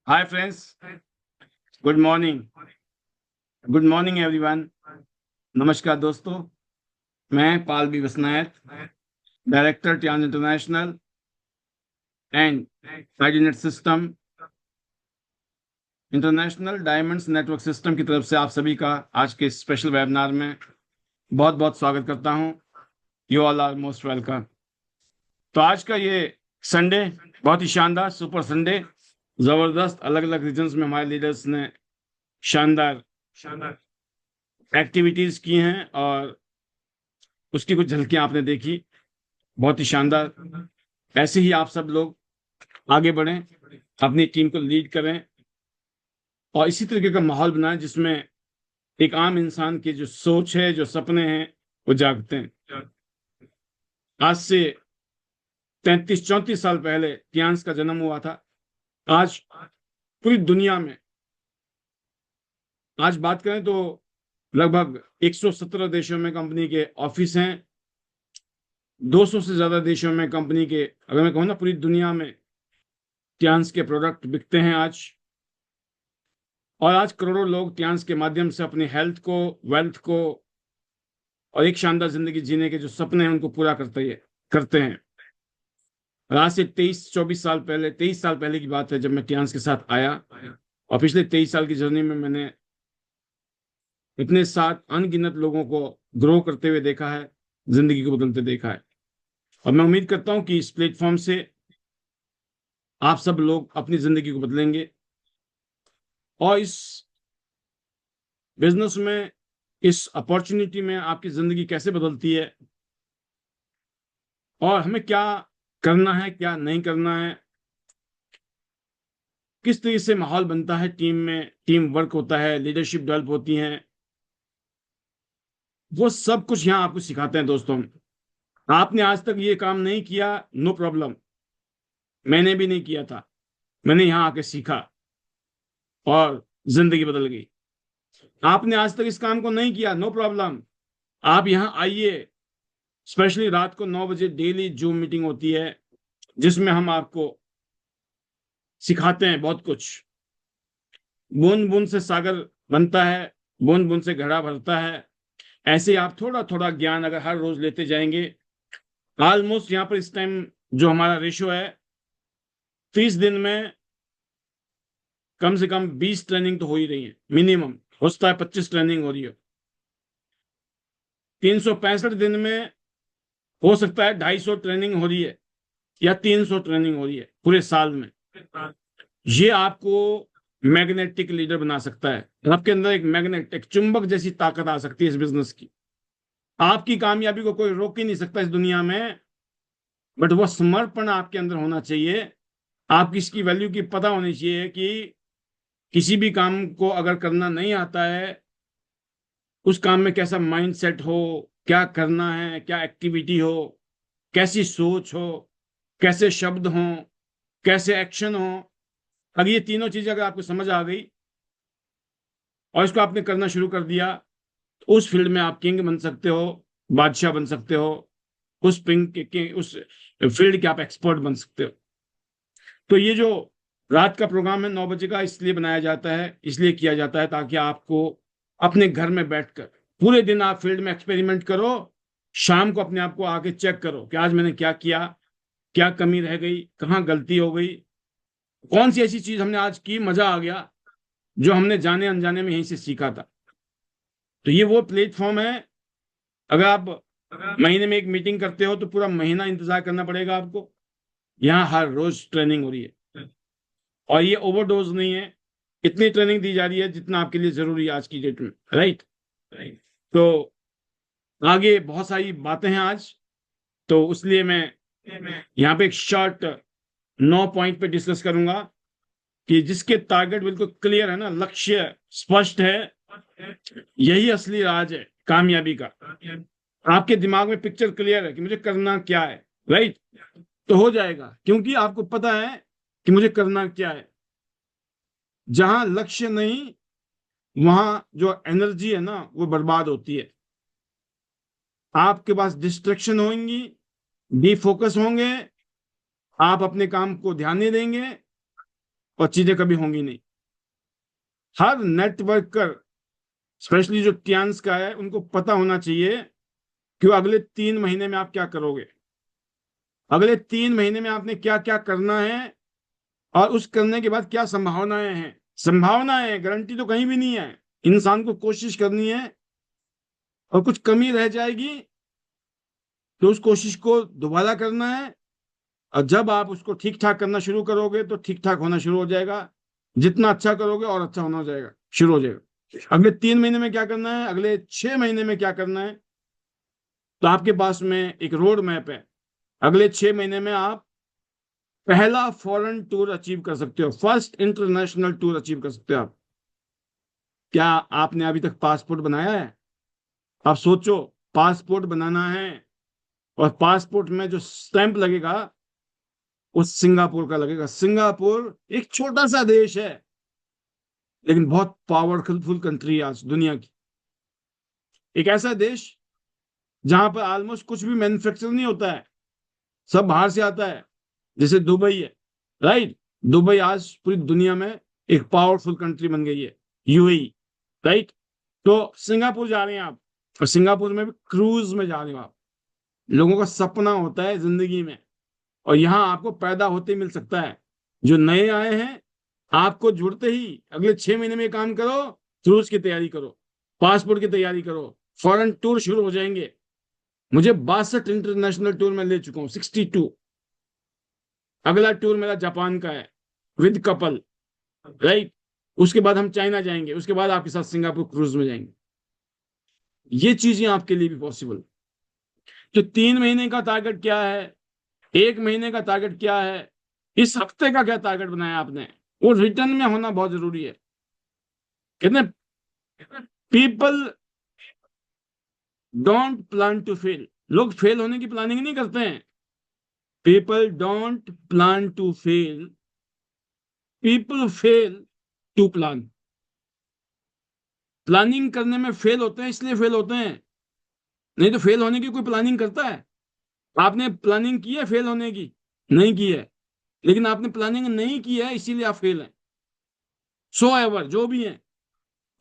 हाय friends, good morning. Good morning everyone. नमस्कार दोस्तों, मैं Pal B Basnayak, director trans international and IDnet system, international diamonds network system की तरफ से आप सभी का आज के स्पेशल वेबिनार में बहुत बहुत स्वागत करता हूं। You all are most welcome. तो आज का ये संडे बहुत ही शानदार सुपर संडे, जबरदस्त। अलग अलग रीजन्स में हमारे लीडर्स ने शानदार शानदार एक्टिविटीज की हैं और उसकी कुछ झलकियां आपने देखी। बहुत ही शानदार। ऐसे ही आप सब लोग आगे बढ़ें, अपनी टीम को लीड करें और इसी तरीके का माहौल बनाएं जिसमें एक आम इंसान की जो सोच है, जो सपने हैं, वो जागते हैं। आज से 33-34 साल पहले टियान्स का जन्म हुआ था। आज पूरी दुनिया में आज बात करें तो लगभग 117 देशों में कंपनी के ऑफिस हैं। 200 से ज्यादा देशों में कंपनी के, अगर मैं कहूँ ना, पूरी दुनिया में टियान्स के प्रोडक्ट बिकते हैं आज। और आज करोड़ों लोग टियान्स के माध्यम से अपनी हेल्थ को, वेल्थ को और एक शानदार जिंदगी जीने के जो सपने हैं उनको पूरा करते हैं। और आज से 23-24 साल पहले, 23 साल पहले की बात है जब मैं टियान्स के साथ आया। और पिछले 23 साल की जर्नी में मैंने इतने साथ अनगिनत लोगों को ग्रो करते हुए देखा है, जिंदगी को बदलते देखा है। और मैं उम्मीद करता हूं कि इस प्लेटफॉर्म से आप सब लोग अपनी जिंदगी को बदलेंगे और इस बिजनेस में, इस अपॉर्चुनिटी में आपकी जिंदगी कैसे बदलती है और हमें क्या करना है, क्या नहीं करना है, किस तरीके से माहौल बनता है टीम में, टीम वर्क होता है, लीडरशिप डेवलप होती है, वो सब कुछ यहाँ आपको सिखाते हैं दोस्तों। आपने आज तक ये काम नहीं किया, नो प्रॉब्लम। मैंने भी नहीं किया था, मैंने यहाँ आके सीखा और जिंदगी बदल गई। आपने आज तक इस काम को नहीं किया, नो प्रॉब्लम। आप यहाँ आइए। स्पेशली रात को 9 बजे डेली जूम मीटिंग होती है जिसमें हम आपको सिखाते हैं बहुत कुछ। बूंद बूंद से सागर बनता है, बूंद बूंद से घड़ा भरता है। ऐसे आप थोड़ा थोड़ा ज्ञान अगर हर रोज लेते जाएंगे, ऑलमोस्ट यहाँ पर इस टाइम जो हमारा रेशो है, 30 दिन में कम से कम 20 ट्रेनिंग तो हो ही रही है। मिनिमम हो सकता है 25 ट्रेनिंग हो रही हो। 365 दिन में हो सकता है 250 ट्रेनिंग हो रही है या 300 ट्रेनिंग हो रही है पूरे साल में। ये आपको मैग्नेटिक लीडर बना सकता है। आपके अंदर एक मैग्नेट, एक चुंबक जैसी ताकत आ सकती है इस बिजनेस की। आपकी कामयाबी को कोई रोक ही नहीं सकता इस दुनिया में, बट वो समर्पण आपके अंदर होना चाहिए। आपकी इसकी वैल्यू की पता होनी चाहिए कि किसी भी काम को अगर करना नहीं आता है, उस काम में कैसा माइंडसेट हो, क्या करना है, क्या एक्टिविटी हो, कैसी सोच हो, कैसे शब्द हो, कैसे एक्शन हो। अगर ये तीनों चीजें अगर आपको समझ आ गई और इसको आपने करना शुरू कर दिया, तो उस फील्ड में आप किंग बन सकते हो, बादशाह बन सकते हो। उस फील्ड के आप एक्सपर्ट बन सकते हो। तो ये जो रात का प्रोग्राम है 9 बजे का, इसलिए बनाया जाता है, इसलिए किया जाता है ताकि आपको अपने घर में बैठकर पूरे दिन आप फील्ड में एक्सपेरिमेंट करो। शाम को अपने आप को आके चेक करो कि आज मैंने क्या किया, क्या कमी रह गई, कहाँ गलती हो गई, कौन सी ऐसी चीज हमने आज की, मजा आ गया, जो हमने जाने अनजाने में यहीं से सीखा था। तो ये वो प्लेटफॉर्म है। अगर आप महीने में एक मीटिंग करते हो तो पूरा महीना इंतजार करना पड़ेगा आपको। यहाँ हर रोज ट्रेनिंग हो रही है और ये ओवरडोज नहीं है। इतनी ट्रेनिंग दी जा रही है जितना आपके लिए जरूरी है आज की डेट में, राइट। तो आगे बहुत सारी बातें हैं आज, तो इसलिए मैं यहाँ पे एक शॉर्ट 9 पॉइंट पे डिस्कस करूंगा कि जिसके टारगेट बिल्कुल क्लियर है ना, लक्ष्य स्पष्ट है, यही असली राज है कामयाबी का। आपके दिमाग में पिक्चर क्लियर है कि मुझे करना क्या है, राइट। तो हो जाएगा क्योंकि आपको पता है कि मुझे करना क्या है। जहां लक्ष्य नहीं, वहां जो एनर्जी है ना, वो बर्बाद होती है। आपके पास डिस्ट्रैक्शन होंगी, डिफोकस होंगे, आप अपने काम को ध्यान नहीं देंगे और चीजें कभी होंगी नहीं। हर नेटवर्कर, स्पेशली जो टियान्स का है, उनको पता होना चाहिए कि अगले 3 महीने में आप क्या करोगे, अगले 3 महीने में आपने क्या क्या करना है, और उस करने के बाद क्या संभावनाएं हैं। संभावनाएं, गारंटी तो कहीं भी नहीं है। इंसान को कोशिश करनी है, और कुछ कमी रह जाएगी तो उस कोशिश को दोबारा करना है। और जब आप उसको ठीक ठाक करना शुरू करोगे तो ठीक ठाक होना शुरू हो जाएगा। जितना अच्छा करोगे और अच्छा होना हो जाएगा, शुरू हो जाएगा। अगले 3 महीने में क्या करना है, अगले 6 महीने में क्या करना है, तो आपके पास में एक रोड मैप है। अगले 6 महीने में आप पहला फॉरेन टूर अचीव कर सकते हो, फर्स्ट इंटरनेशनल टूर अचीव कर सकते हो आप। क्या आपने अभी तक पासपोर्ट बनाया है? आप सोचो, पासपोर्ट बनाना है, और पासपोर्ट में जो स्टैंप लगेगा वो सिंगापुर का लगेगा। सिंगापुर एक छोटा सा देश है, लेकिन बहुत पावरफुल कंट्री है आज दुनिया की। एक ऐसा देश जहां पर ऑलमोस्ट कुछ भी मैन्युफैक्चर नहीं होता है, सब बाहर से आता है। जैसे दुबई है, राइट। दुबई आज पूरी दुनिया में एक पावरफुल कंट्री बन गई है, यूएई, राइट। तो सिंगापुर जा रहे हैं आप, और सिंगापुर में भी क्रूज में जा रहे हो आप। लोगों का सपना होता है जिंदगी में, और यहाँ आपको पैदा होते ही मिल सकता है। जो नए आए हैं, आपको जुड़ते ही अगले 6 महीने में काम करो, क्रूज की तैयारी करो, पासपोर्ट की तैयारी करो, फॉरेन टूर शुरू हो जाएंगे। मुझे 62 इंटरनेशनल टूर में ले चुका हूँ, 62। अगला टूर मेरा जापान का है, विद कपल, राइट। उसके बाद हम चाइना जाएंगे, उसके बाद आपके साथ सिंगापुर क्रूज में जाएंगे। ये चीजें आपके लिए भी पॉसिबल। तो 3 महीने का टारगेट क्या है, 1 महीने का टारगेट क्या है, इस हफ्ते का क्या टारगेट बनाया आपने, वो रिटर्न में होना बहुत जरूरी है। कितने people don't plan to fail, लोग फेल होने की प्लानिंग नहीं करते हैं। People don't plan to fail, people fail to plan. Planning करने में फेल होते हैं, इसलिए फेल होते हैं, नहीं तो फेल होने की कोई प्लानिंग करता है? आपने प्लानिंग की है फेल होने की? नहीं की है। लेकिन आपने प्लानिंग नहीं की है, इसीलिए आप फेल हैं। सो एवर जो भी है,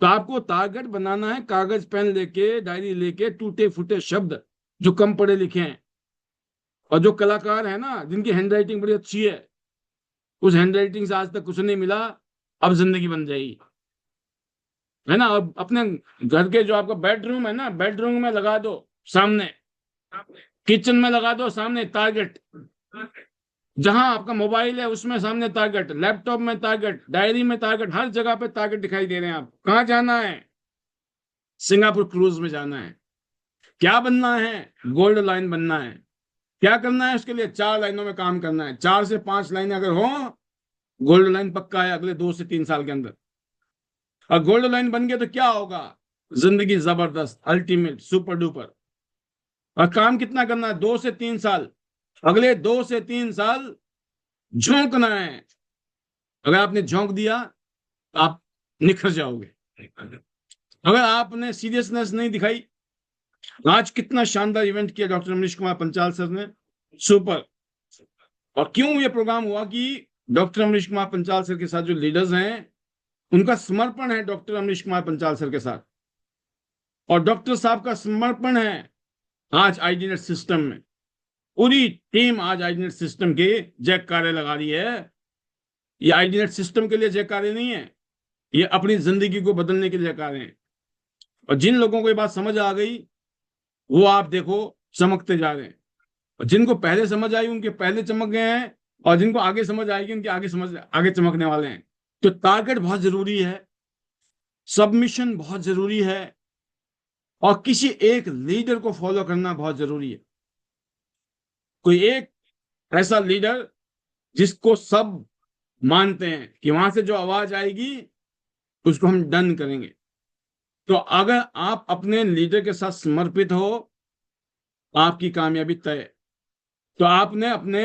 तो आपको टारगेट बनाना है, कागज पेन लेके, डायरी लेके, टूटे फूटे शब्द जो कम पढ़े लिखे हैं, और जो कलाकार है ना, जिनकी हैंडराइटिंग बड़ी अच्छी है, उस हैंडराइटिंग से आज तक कुछ नहीं मिला, अब जिंदगी बन जाएगी, है ना। अब अपने घर के जो आपका बेडरूम है ना, बेडरूम में लगा दो सामने, किचन में लगा दो सामने टारगेट, जहां आपका मोबाइल है उसमें सामने टारगेट, लैपटॉप में टारगेट, डायरी में टारगेट, हर जगह पे टारगेट दिखाई दे रहे हैं। आप कहाँ जाना है? सिंगापुर क्रूज में जाना है। क्या बनना है? गोल्ड लाइन बनना है। क्या करना है उसके लिए? 4 लाइनों में काम करना है। 4 से 5 लाइनें अगर हो, गोल्ड लाइन पक्का है अगले 2 से 3 साल के अंदर। और गोल्ड लाइन बन गया तो क्या होगा? जिंदगी जबरदस्त, अल्टीमेट, सुपर डुपर। और काम कितना करना है? 2 से 3 साल। अगले 2 से 3 साल झोंकना है। अगर आपने झोंक दिया तो आप निखर जाओगे। अगर आपने सीरियसनेस नहीं दिखाई, आज कितना शानदार इवेंट किया डॉक्टर अमरीश कुमार पंचाल सर ने, सुपर। और क्यों ये प्रोग्राम हुआ कि डॉक्टर अमरीश कुमार पंचाल सर के साथ जो लीडर्स हैं, उनका समर्पण है डॉक्टर अमरीश कुमार पंचाल सर के साथ, और डॉक्टर साहब का समर्पण है आज आईडीनेट सिस्टम में। पूरी टीम आज आईडीनेट सिस्टम के जयकारे लगा रही है। ये आईडीनेट सिस्टम के लिए जयकारे नहीं है, ये अपनी जिंदगी को बदलने के लिए जयकारे हैं। और जिन लोगों को ये बात समझ आ गई, वो आप देखो चमकते जा रहे हैं। और जिनको पहले समझ आई उनके पहले चमक गए हैं, और जिनको आगे समझ आएगी उनके आगे चमकने वाले हैं। तो टारगेट बहुत जरूरी है, सबमिशन बहुत जरूरी है, और किसी एक लीडर को फॉलो करना बहुत जरूरी है। कोई एक ऐसा लीडर जिसको सब मानते हैं कि वहां से जो आवाज आएगी उसको हम डन करेंगे। तो अगर आप अपने लीडर के साथ समर्पित हो, आपकी कामयाबी तय। तो आपने अपने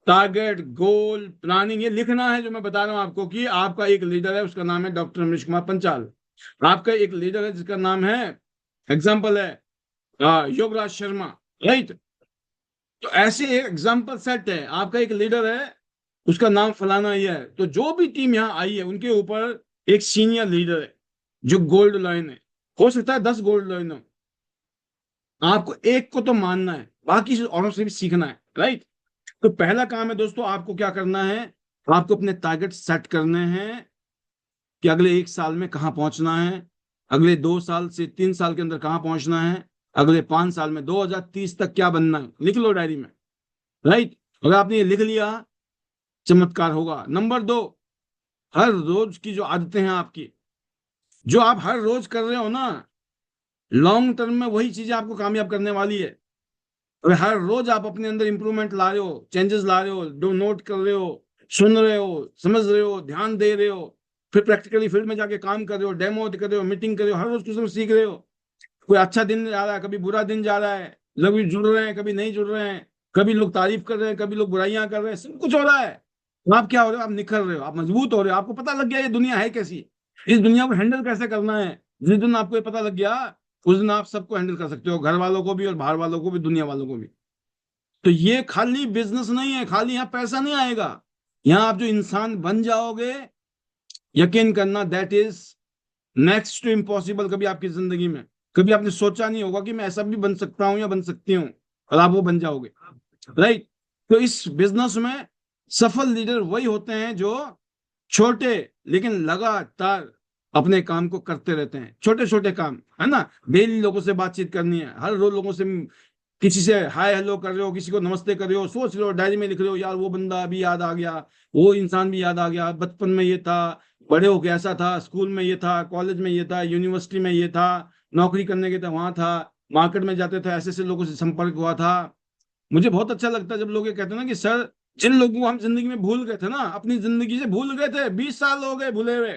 टारगेट, गोल, प्लानिंग ये लिखना है, जो मैं बता रहा हूं आपको कि आपका एक लीडर है, उसका नाम है डॉक्टर अमरीश कुमार पंचाल। आपका एक लीडर है जिसका नाम है, एग्जाम्पल है, योगराज शर्मा, राइट। तो ऐसे एक एग्जाम्पल सेट है। आपका एक लीडर है उसका नाम फलाना ये है। तो जो भी टीम यहाँ आई है उनके ऊपर एक सीनियर लीडर है जो गोल्ड लाइन है। हो सकता है 10 गोल्ड लाइन हो, आपको एक को तो मानना है, बाकी से औरों से भी सीखना है, राइट। तो पहला काम है दोस्तों, आपको क्या करना है, आपको अपने टारगेट सेट करने हैं कि अगले 1 साल में कहाँ पहुंचना है, अगले 2 साल से 3 साल के अंदर कहाँ पहुंचना है, अगले 5 साल में 2030 तक क्या बनना है, लिख लो डायरी में, राइट। अगर आपने ये लिख लिया, चमत्कार होगा। नंबर 2, हर रोज की जो आदतें हैं आपकी, जो आप हर रोज कर रहे हो ना, लॉन्ग टर्म में वही चीजें आपको कामयाब करने वाली है। अगर हर रोज आप अपने अंदर इंप्रूवमेंट ला रहे हो, चेंजेस ला रहे हो, डो नोट कर रहे हो, सुन रहे हो, समझ रहे हो, ध्यान दे रहे हो, फिर प्रैक्टिकली फील्ड में जाके काम कर रहे हो, डेमो कर रहे हो, मीटिंग कर रहे हो, हर रोज कुछ ना कुछ सीख रहे हो। कोई अच्छा दिन जा रहा है, कभी बुरा दिन जा रहा है, लोग भी जुड़ रहे हैं, कभी नहीं जुड़ रहे हैं, कभी लोग तारीफ कर रहे हैं, कभी लोग बुराइयां कर रहे हैं, सब कुछ हो रहा है। तो आप क्या हो रहे हो, आप निखर रहे हो, आप मजबूत हो रहे हो, आपको पता लग गया ये दुनिया है कैसी, इस दुनिया को हैंडल कैसे करना है। जिस दिन आपको ये पता लग गया, उस दिन आप सबको हैंडल कर सकते हो, घर वालों को भी और बाहर वालों को भी, दुनिया वालों को भी। तो ये खाली बिजनेस नहीं है, खाली यहाँ पैसा नहीं आएगा, यहाँ आप जो इंसान बन जाओगे, यकीन करना, that is next to impossible. कभी आपकी जिंदगी में कभी आपने सोचा नहीं होगा कि मैं ऐसा भी बन सकता हूँ या बन सकती हूँ, और आप वो बन जाओगे, राइट। तो इस बिजनेस में सफल लीडर वही होते हैं जो छोटे लेकिन लगातार अपने काम को करते रहते हैं, छोटे छोटे काम, है ना। डेली लोगों से बातचीत करनी है, हर रोज लोगों से, किसी से हाय हेलो कर रहे हो, किसी को नमस्ते कर रहे हो, सोच रहे हो, डायरी में लिख रहे हो, यार वो बंदा अभी याद आ गया, वो इंसान भी याद आ गया, बचपन में ये था, बड़े होके ऐसा था, स्कूल में ये था, कॉलेज में ये था, यूनिवर्सिटी में ये था, नौकरी करने के था वहां था, मार्केट में जाते थे, ऐसे ऐसे लोगों से संपर्क हुआ था। मुझे बहुत अच्छा लगता है जब लोग ये कहते हैं ना कि सर, जिन लोगों को हम जिंदगी में भूल गए थे ना, अपनी जिंदगी से भूल गए थे, 20 साल हो गए भूले हुए,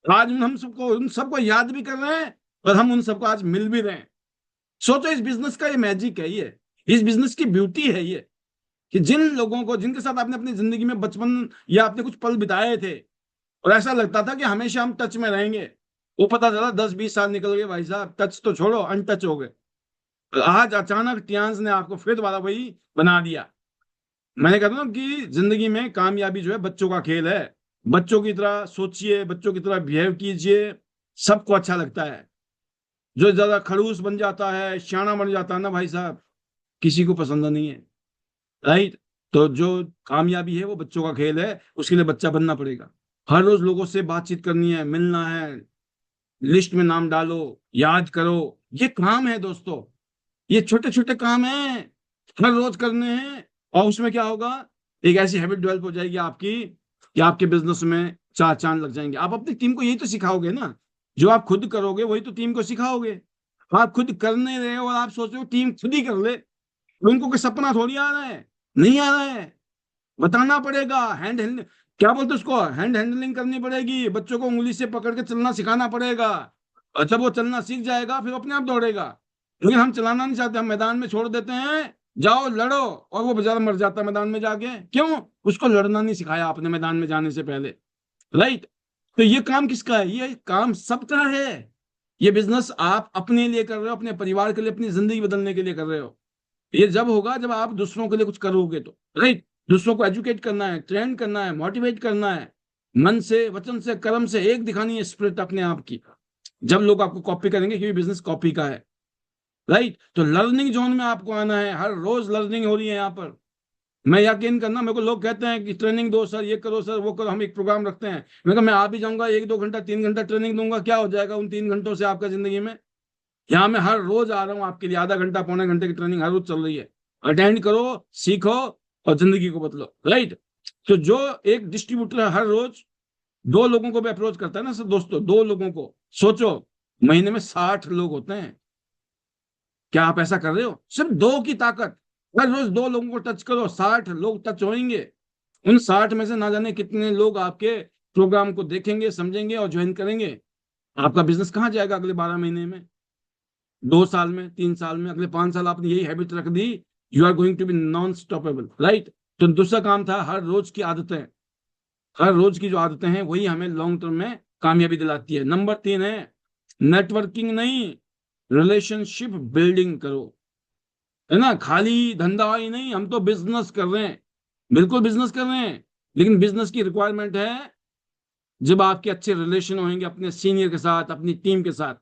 आज हम सबको, उन सबको याद भी कर रहे हैं, और हम उन सबको आज मिल भी रहे हैं। सोचो, इस बिजनेस का ये मैजिक है, ये इस बिजनेस की ब्यूटी है ये, कि जिन लोगों को, जिनके साथ आपने अपनी जिंदगी में बचपन या आपने कुछ पल बिताए थे, और ऐसा लगता था कि हमेशा हम टच में रहेंगे, वो पता चला 10-20 साल निकल गए भाई साहब, टच तो छोड़ो, अनटच हो गए। आज अचानक टियांस ने आपको फिर दोबारा वही बना दिया। मैंने कहता हूँ कि जिंदगी में कामयाबी जो है बच्चों का खेल है, बच्चों की तरह सोचिए, बच्चों की तरह बिहेव कीजिए, सबको अच्छा लगता है। जो ज्यादा खड़ूस बन जाता है, शाना बन जाता है ना भाई साहब, किसी को पसंद नहीं है, राइट। तो जो कामयाबी है वो बच्चों का खेल है, उसके लिए बच्चा बनना पड़ेगा। हर रोज लोगों से बातचीत करनी है, मिलना है, लिस्ट में नाम डालो, याद करो, ये काम है दोस्तों, ये छोटे छोटे काम हैं, हर रोज करने हैं। और उसमें क्या होगा, एक ऐसी हैबिट डेवलप हो जाएगी आपकी कि आपके बिजनेस में चार चांद लग जाएंगे। आप अपनी टीम को यही तो सिखाओगे ना, जो आप खुद करोगे वही तो टीम को सिखाओगे। आप खुद कर नहीं रहे हो और आप सोच रहे हो टीम खुद ही कर ले, उनको कोई सपना थोड़ी आ रहा है, नहीं आ रहा है, बताना पड़ेगा, हैंड हैंड, क्या बोलते उसको, हैंड हैंडलिंग करनी पड़ेगी, बच्चों को उंगली से पकड़ के चलना सिखाना पड़ेगा, और जब वो चलना सीख जाएगा फिर अपने आप दौड़ेगा। लेकिन हम चलाना नहीं चाहते, हम मैदान में छोड़ देते हैं, जाओ लड़ो, और वो बेचारा मर जाता है मैदान में जाके, क्यों, उसको लड़ना नहीं सिखाया आपने मैदान में जाने से पहले, राइट। तो ये काम किसका है, ये काम सबका है। ये बिजनेस आप अपने लिए कर रहे हो, अपने परिवार के लिए, अपनी जिंदगी बदलने के लिए कर रहे हो। ये जब होगा जब आप दूसरों के लिए कुछ करोगे तो, राइट। दूसरों को एजुकेट करना है, ट्रेन करना है, मोटिवेट करना है, मन से, वचन से, कर्म से एक दिखानी है स्पिरिट अपने आप की, जब लोग आपको कॉपी करेंगे, क्योंकि बिजनेस कॉपी का है, राइट। तो लर्निंग जोन में आपको आना है, हर रोज लर्निंग हो रही है यहाँ पर। मैं यकीन करना, मेरे को लोग कहते हैं कि ट्रेनिंग दो सर, ये करो सर, वो करो, हम एक प्रोग्राम रखते हैं, मैं कहा मैं आ भी जाऊंगा, 1-2 घंटा 3 घंटा ट्रेनिंग दूंगा, क्या हो जाएगा उन 3 घंटों से आपका जिंदगी में। यहाँ मैं हर रोज आ रहा हूँ आपके लिए, आधा घंटा पौने घंटे की ट्रेनिंग हर रोज चल रही है, अटेंड करो, सीखो, और जिंदगी को बदलो, राइट। तो जो एक डिस्ट्रीब्यूटर हर रोज 2 लोगों को भी अप्रोच करता है ना सर, दोस्तों 2 लोगों को, सोचो महीने में 60 लोग होते हैं, क्या आप ऐसा कर रहे हो, सिर्फ 2 की ताकत, हर रोज 2 लोगों को टच करो, 60 लोग टच होंगे। उन 60 में से ना जाने कितने लोग आपके प्रोग्राम को देखेंगे, समझेंगे और ज्वाइन करेंगे। आपका बिजनेस कहाँ जाएगा अगले 12 महीने में, 2 साल में, 3 साल में, अगले 5 साल आपने यही हैबिट रख दी, you are going to be non stoppable, right. तो दूसरा काम था हर रोज की आदतें, हर रोज की जो आदतें हैं वही हमें लॉन्ग टर्म में कामयाबी दिलाती है। नंबर 3 है नेटवर्किंग नहीं, रिलेशनशिप बिल्डिंग करो, है ना। खाली धंधा ही नहीं, हम तो बिजनेस कर रहे हैं, बिल्कुल बिजनेस कर रहे हैं, लेकिन बिजनेस की रिक्वायरमेंट है जब आपके अच्छे रिलेशन होंगे अपने सीनियर के साथ, अपनी टीम के साथ।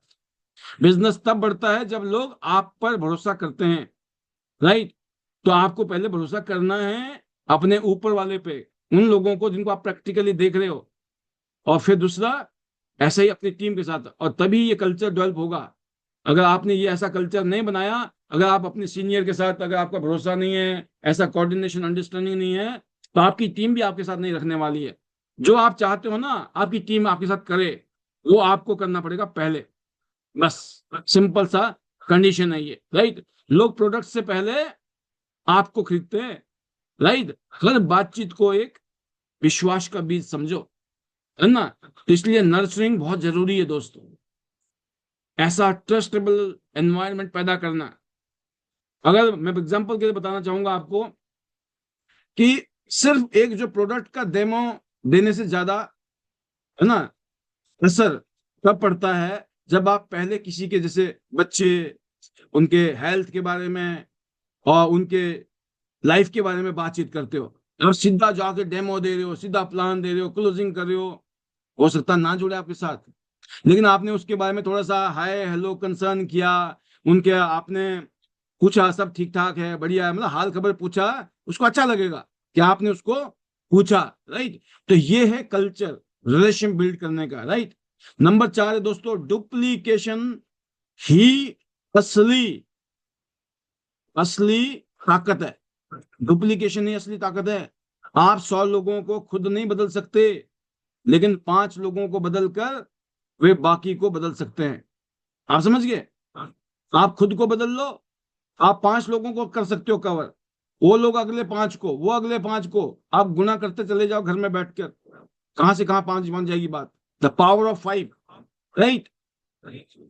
बिजनेस तब बढ़ता है जब लोग आप पर भरोसा करते हैं, राइट। तो आपको पहले भरोसा करना है अपने ऊपर वाले पे, उन लोगों को जिनको आप प्रैक्टिकली देख रहे हो, और फिर दूसरा ऐसे ही अपनी टीम के साथ, और तभी ये कल्चर डेवलप होगा। अगर आपने ये ऐसा कल्चर नहीं बनाया, अगर आप अपने सीनियर के साथ अगर आपका भरोसा नहीं है, ऐसा कोऑर्डिनेशन अंडरस्टैंडिंग नहीं है, तो आपकी टीम भी आपके साथ नहीं रखने वाली है। जो आप चाहते हो ना आपकी टीम आपके साथ करे, वो आपको करना पड़ेगा पहले। बस सिंपल सा कंडीशन है ये, राइट। लोग प्रोडक्ट से पहले आपको खरीदते हैं, राइट। हर बातचीत को एक विश्वास का बीज समझो, है ना। तो इसलिए नर्सरिंग बहुत जरूरी है दोस्तों, ऐसा ट्रस्टेबल एनवायरनमेंट पैदा करना। अगर मैं एग्जांपल के लिए बताना चाहूंगा आपको कि सिर्फ एक जो प्रोडक्ट का डेमो देने से ज्यादा, है ना, असर तब पड़ता है जब आप पहले किसी के, जैसे बच्चे, उनके हेल्थ के बारे में और उनके लाइफ के बारे में बातचीत करते हो, और सीधा जाके डेमो दे रहे हो, सीधा प्लान दे रहे हो, क्लोजिंग कर रहे हो सकता है ना जुड़े आपके साथ, लेकिन आपने उसके बारे में थोड़ा सा हाय हेलो कंसर्न किया, उनके आपने पूछा सब ठीक ठाक है, बढ़िया है, मतलब हाल खबर पूछा, उसको अच्छा लगेगा कि आपने उसको पूछा, राइट। तो ये है कल्चर रिलेशन बिल्ड करने का, राइट। नंबर 4 है दोस्तों, डुप्लीकेशन ही असली असली ताकत है। डुप्लीकेशन ही असली ताकत है। आप 100 लोगों को खुद नहीं बदल सकते, लेकिन 5 लोगों को बदलकर वे बाकी को बदल सकते हैं। आप समझ गए। आप खुद को बदल लो, आप 5 लोगों को कर सकते हो कवर, वो लोग अगले 5 को, वो अगले 5 को, आप गुना करते चले जाओ घर में बैठकर, कहां से कहां 5 बन जाएगी बात। The power of 5, right.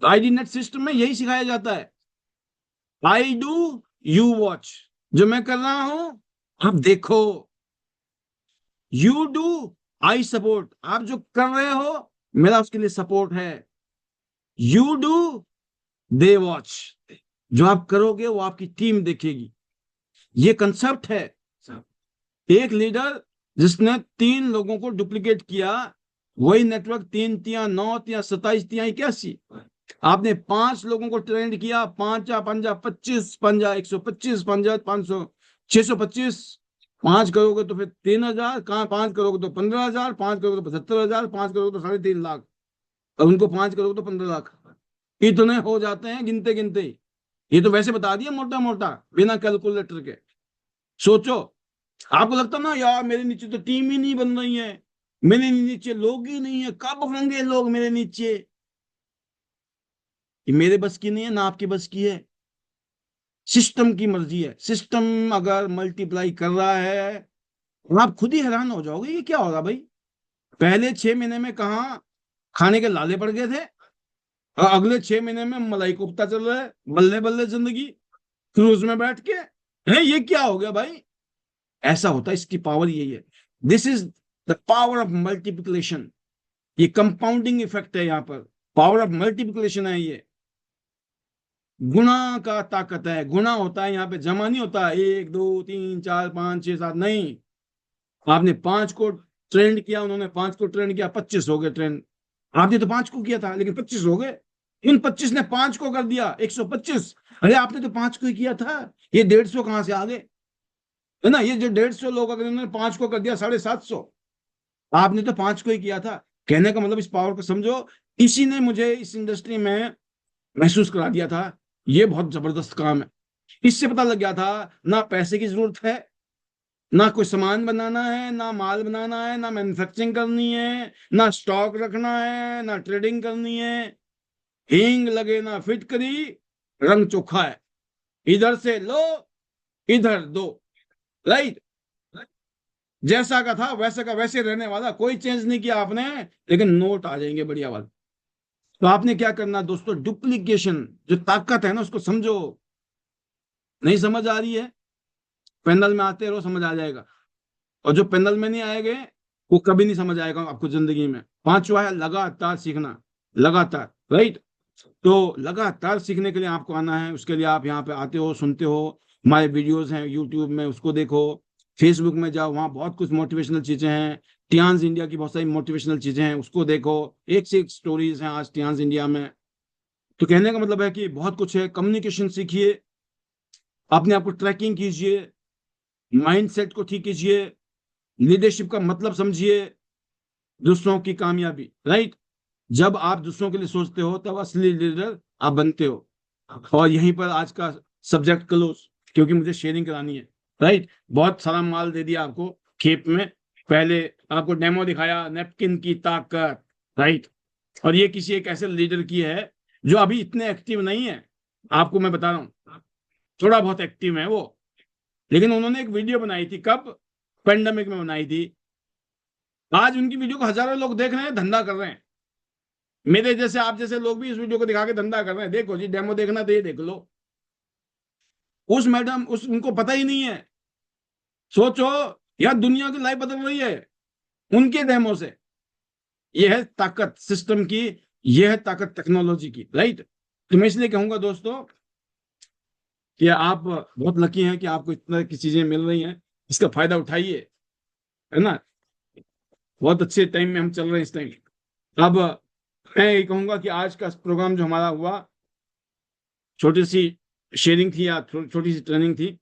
ID net system में यही सिखाया जाता है। I do, you watch. जो मैं कर रहा हूं आप देखो। You do, I support. आप जो कर रहे हो मेरा उसके लिए सपोर्ट है। You do, they watch. जो आप करोगे वो आपकी टीम देखेगी। ये कंसेप्ट है। एक लीडर जिसने 3 लोगों को डुप्लीकेट किया, वही नेटवर्क 3 तिया 9 तिया 27 तिया 81। आपने 5 लोगों को ट्रेंड किया, 5 पंजा 25 पंजा 125 पंजा 500 625। 5 करोगे तो फिर 3000, कहाँ 5 करोगे तो 15000, 5 करोगे तो 75,000, 5 करोगे तो 3.5 लाख, और उनको 5 करोगे तो 15 लाख। इतने हो जाते हैं गिनते गिनते ही। ये तो वैसे बता दिया मोटा मोटा बिना कैलकुलेटर के। सोचो, आपको लगता ना यार मेरे नीचे तो टीम ही नहीं बन रही है, मेरे नीचे लोग ही नहीं है, कब होंगे लोग मेरे नीचे। ये मेरे बस की नहीं है ना आपकी बस की है, सिस्टम की मर्जी है। सिस्टम अगर मल्टीप्लाई कर रहा है, आप खुद ही हैरान हो जाओगे ये क्या हो रहा भाई। पहले 6 महीने में कहा खाने के लाले पड़ गए थे, और अगले 6 महीने में मलाई कोफ्ता चल रहा है, बल्ले बल्ले जिंदगी, क्रूज में बैठ के है। ये क्या हो गया भाई। ऐसा होता है, इसकी पावर यही है। This is the power of multiplication. ये कंपाउंडिंग इफेक्ट है, यहाँ पर पावर ऑफ मल्टीप्लिकेशन है। ये गुणा का ताकत है। गुणा होता है यहाँ पे, जमा नहीं होता 1 2 3 4 5 6 7 नहीं। आपने 5 को ट्रेंड किया, उन्होंने 5 को ट्रेंड किया, 25 हो गए ट्रेंड। आपने तो 5 को किया था लेकिन 25 हो गए। इन 25 ने 5 को कर दिया 125। अरे आपने तो 5 को ही किया था, ये 150 कहां से आ गए, है ना। ये जो 150 लोग अगर उन्होंने 5 को कर दिया 750, आपने तो 5 को ही किया था। कहने का मतलब इस पावर को समझो। इसी ने मुझे इस इंडस्ट्री में महसूस करा दिया था, ये बहुत जबरदस्त काम है। इससे पता लग गया था ना पैसे की जरूरत है, ना कोई सामान बनाना है, ना माल बनाना है, ना मैन्युफैक्चरिंग करनी है, ना स्टॉक रखना है, ना ट्रेडिंग करनी है। हींग लगे ना फिटकरी, रंग चोखा है। इधर से लो, इधर दो, राइट। जैसा का था वैसा का वैसे रहने वाला, कोई चेंज नहीं किया आपने, लेकिन नोट आ जाएंगे बढ़िया वाले। तो आपने क्या करना दोस्तों, डुप्लीकेशन जो ताकत है ना उसको समझो। नहीं समझ आ रही है, पैनल में आते रहो, समझ आ जाएगा। और जो पैनल में नहीं आएंगे वो कभी नहीं समझ आएगा आपको जिंदगी में। 5वां है लगातार सीखना, लगातार, राइट। तो लगातार सीखने के लिए आपको आना है, उसके लिए आप यहाँ पे आते हो, सुनते हो, हमारे वीडियोस हैं यूट्यूब में, उसको देखो, फेसबुक में जाओ, वहां बहुत कुछ मोटिवेशनल चीजें हैं। टियान्स इंडिया की बहुत सारी मोटिवेशनल चीजें हैं, उसको देखो। एक से एक स्टोरीज हैं आज टियान्स इंडिया में। तो कहने का मतलब है कि बहुत कुछ है। कम्युनिकेशन सीखिए, अपने आप को ट्रैकिंग कीजिए, माइंडसेट को ठीक कीजिए, लीडरशिप का मतलब समझिए, दूसरों की कामयाबी, राइट। जब आप दूसरों के लिए सोचते हो तब असली लीडर आप बनते हो। और यहीं पर आज का सब्जेक्ट क्लोज, क्योंकि मुझे शेयरिंग करानी है, राइट। बहुत सारा माल दे दिया आपको खेप में। पहले आपको डेमो दिखाया नैपकिन की ताकत, राइट। और ये किसी एक ऐसे लीडर की है जो अभी इतने एक्टिव नहीं है। आपको मैं बता रहा हूँ, थोड़ा बहुत एक्टिव है वो, लेकिन उन्होंने एक वीडियो बनाई थी, कब? पेंडेमिक में बनाई थी। आज उनकी वीडियो को हजारों लोग देख रहे हैं, धंधा कर रहे हैं। मेरे जैसे आप जैसे लोग भी इस वीडियो को दिखा के धंधा कर रहे हैं। देखो जी, डेमो देखना तो ये देख लो। उस मैडम उस उनको पता ही नहीं है। सोचो यार, दुनिया की लाइफ बदल रही है उनके डेमो से। यह है ताकत सिस्टम की, यह है ताकत टेक्नोलॉजी की, राइट। तो मैं इसलिए कहूंगा दोस्तों कि आप बहुत लकी हैं कि आपको इतना की चीजें मिल रही हैं। इसका फायदा उठाइए, है ना। बहुत अच्छे टाइम में हम चल रहे हैं इस टाइम। अब मैं ये कहूंगा कि आज का प्रोग्राम जो हमारा हुआ, छोटी सी शेयरिंग थी या छोटी सी ट्रेनिंग थी।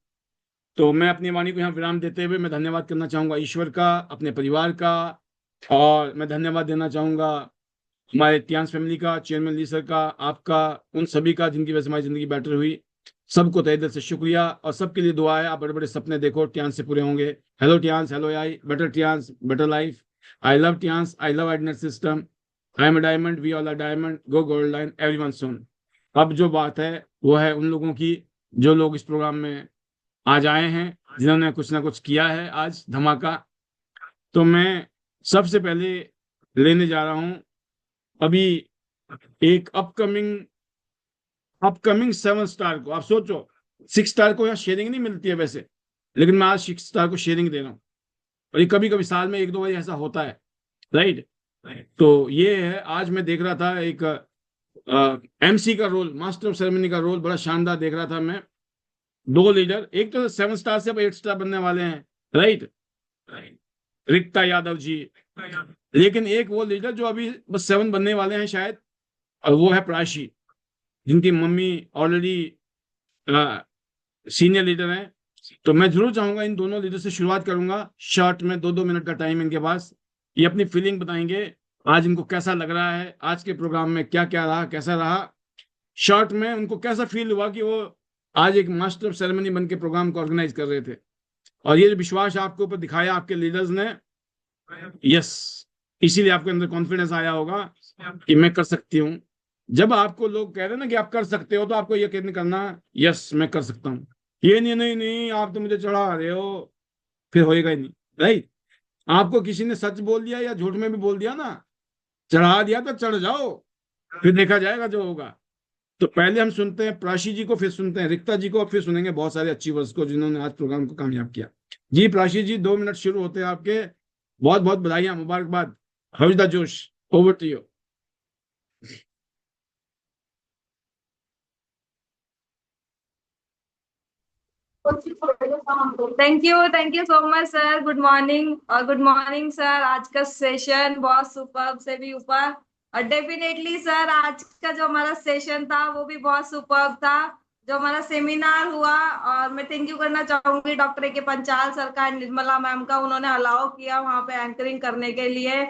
तो मैं अपनी वाणी को यहाँ विराम देते हुए मैं धन्यवाद करना चाहूंगा ईश्वर का, अपने परिवार का। और मैं धन्यवाद देना चाहूंगा हमारे तियांस फैमिली का, चेयरमैन ली सर का, आपका, उन सभी का जिनकी वजह से हमारी जिंदगी बेटर हुई। सबको तहे दिल से शुक्रिया, और सबके लिए दुआ है। आप बड़े बड़े सपने देखो, टियांस से पूरे होंगे। Hello Tiens, hello AI, better Tiens, better life. I love Tiens, I love IDnet system. I am a diamond, we all are diamond, go gold line, everyone soon. अब जो बात है वो है उन लोगों की जो लोग इस प्रोग्राम में आज आए हैं, जिन्होंने कुछ ना कुछ किया है आज धमाका। तो मैं सबसे पहले लेने जा रहा हूं अभी एक अपकमिंग अपकमिंग 7 स्टार को। आप सोचो, 6 स्टार को यहाँ शेयरिंग नहीं मिलती है वैसे, लेकिन मैं आज 6 स्टार को शेयरिंग दे रहा हूँ। और ये कभी कभी साल में एक दो बार ऐसा होता है, राइट। तो ये है, आज मैं देख रहा था एक एमसी का रोल, मास्टर ऑफ सेरेमनी का रोल बड़ा शानदार देख रहा था मैं। दो लीडर, एक तो 7 स्टार से अब 8 स्टार बनने वाले हैं, राइट। रिक्ता यादव जी। लेकिन एक वो लीडर जो अभी बस 7 बनने वाले हैं शायद, और वो है प्राशी, जिनकी मम्मी ऑलरेडी सीनियर लीडर हैं। तो मैं जरूर चाहूंगा इन दोनों लीडर से शुरुआत करूंगा। शॉर्ट में 2-2 मिनट का टाइम इनके पास, ये अपनी फीलिंग बताएंगे, आज इनको कैसा लग रहा है, आज के प्रोग्राम में क्या क्या रहा, कैसा रहा। शॉर्ट में उनको कैसा फील हुआ कि वो आज एक मास्टर ऑफ सेरेमनी बन के प्रोग्राम को ऑर्गेनाइज कर रहे थे। और ये विश्वास आपके ऊपर दिखाया आपके लीडर्स ने, यस, इसीलिए आपके अंदर कॉन्फिडेंस आया होगा कि मैं कर सकती हूँ। जब आपको लोग कह रहे हैं ना कि आप कर सकते हो, तो आपको यकीन करना, यस मैं कर सकता हूँ। ये नहीं नहीं नहीं आप तो मुझे चढ़ा रहे हो, फिर होएगा ही नहीं, राइट। आपको किसी ने सच बोल दिया या झूठ में भी बोल दिया ना, चढ़ा दिया तो चढ़ जाओ, फिर देखा जाएगा जो होगा। तो पहले हम सुनते हैं प्राशी जी को, फिर सुनते हैं रिक्ता जी को, और फिर सुनेंगे बहुत सारे अचीवर्स को जिन्होंने आज प्रोग्राम को कामयाब किया। जी प्राशी जी, 2 मिनट शुरू होते हैं आपके। बहुत बहुत बधाइयां, मुबारकबाद। हाउ इज द जोश, over to you. Thank you so much sir. Good morning और गुड मॉर्निंग सर। आज का सेशन बहुत सुपर्ब से भी ऊपर, और डेफिनेटली सर आज का जो हमारा सेशन था वो भी बहुत सुपर्ब था। जो हमारा सेमिनार हुआ, और मैं थैंक यू करना चाहूंगी डॉक्टर के पंचाल सर का, निर्मला मैम का, उन्होंने अलाउ किया वहां पे एंकरिंग करने के लिए।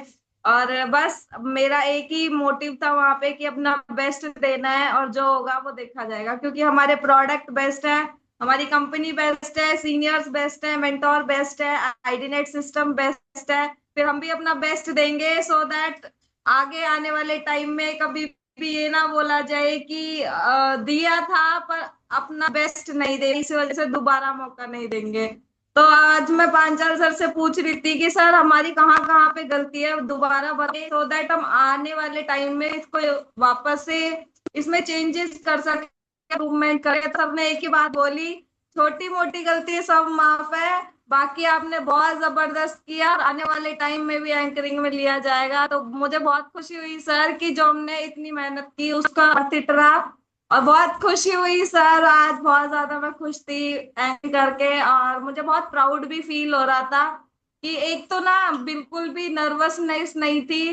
और बस मेरा एक ही मोटिव था वहां पे कि अपना बेस्ट देना है, और जो होगा वो देखा जाएगा, क्योंकि हमारे प्रोडक्ट बेस्ट है, हमारी कंपनी बेस्ट है, सीनियर्स बेस्ट है, मेंटोर बेस्ट है, आईडीनेट सिस्टम बेस्ट है। फिर हम भी अपना बेस्ट देंगे, सो दैट आगे आने वाले टाइम में कभी भी ये ना बोला जाए कि दिया था पर अपना बेस्ट नहीं दे, इस वजह से दोबारा मौका नहीं देंगे। तो आज मैं पांचाल सर से पूछ रही थी कि सर हमारी कहाँ कहाँ पे गलती है, दोबारा बताए, सो दैट हम आने वाले टाइम में इसको वापस से इसमें चेंजेस कर सके, इम्प्रूवमेंट करे। तो सबने एक ही बात बोली, छोटी मोटी गलती सब माफ है, बाकी आपने बहुत जबरदस्त किया, और आने वाले टाइम में भी एंकरिंग में लिया जाएगा। तो मुझे बहुत खुशी हुई सर कि जो हमने इतनी मेहनत की उसका अर्थ रहा। और बहुत खुशी हुई सर, आज बहुत ज्यादा मैं खुश थी एंड करके, और मुझे बहुत प्राउड भी फील हो रहा था कि एक तो ना बिल्कुल भी नर्वसनेस नहीं थी।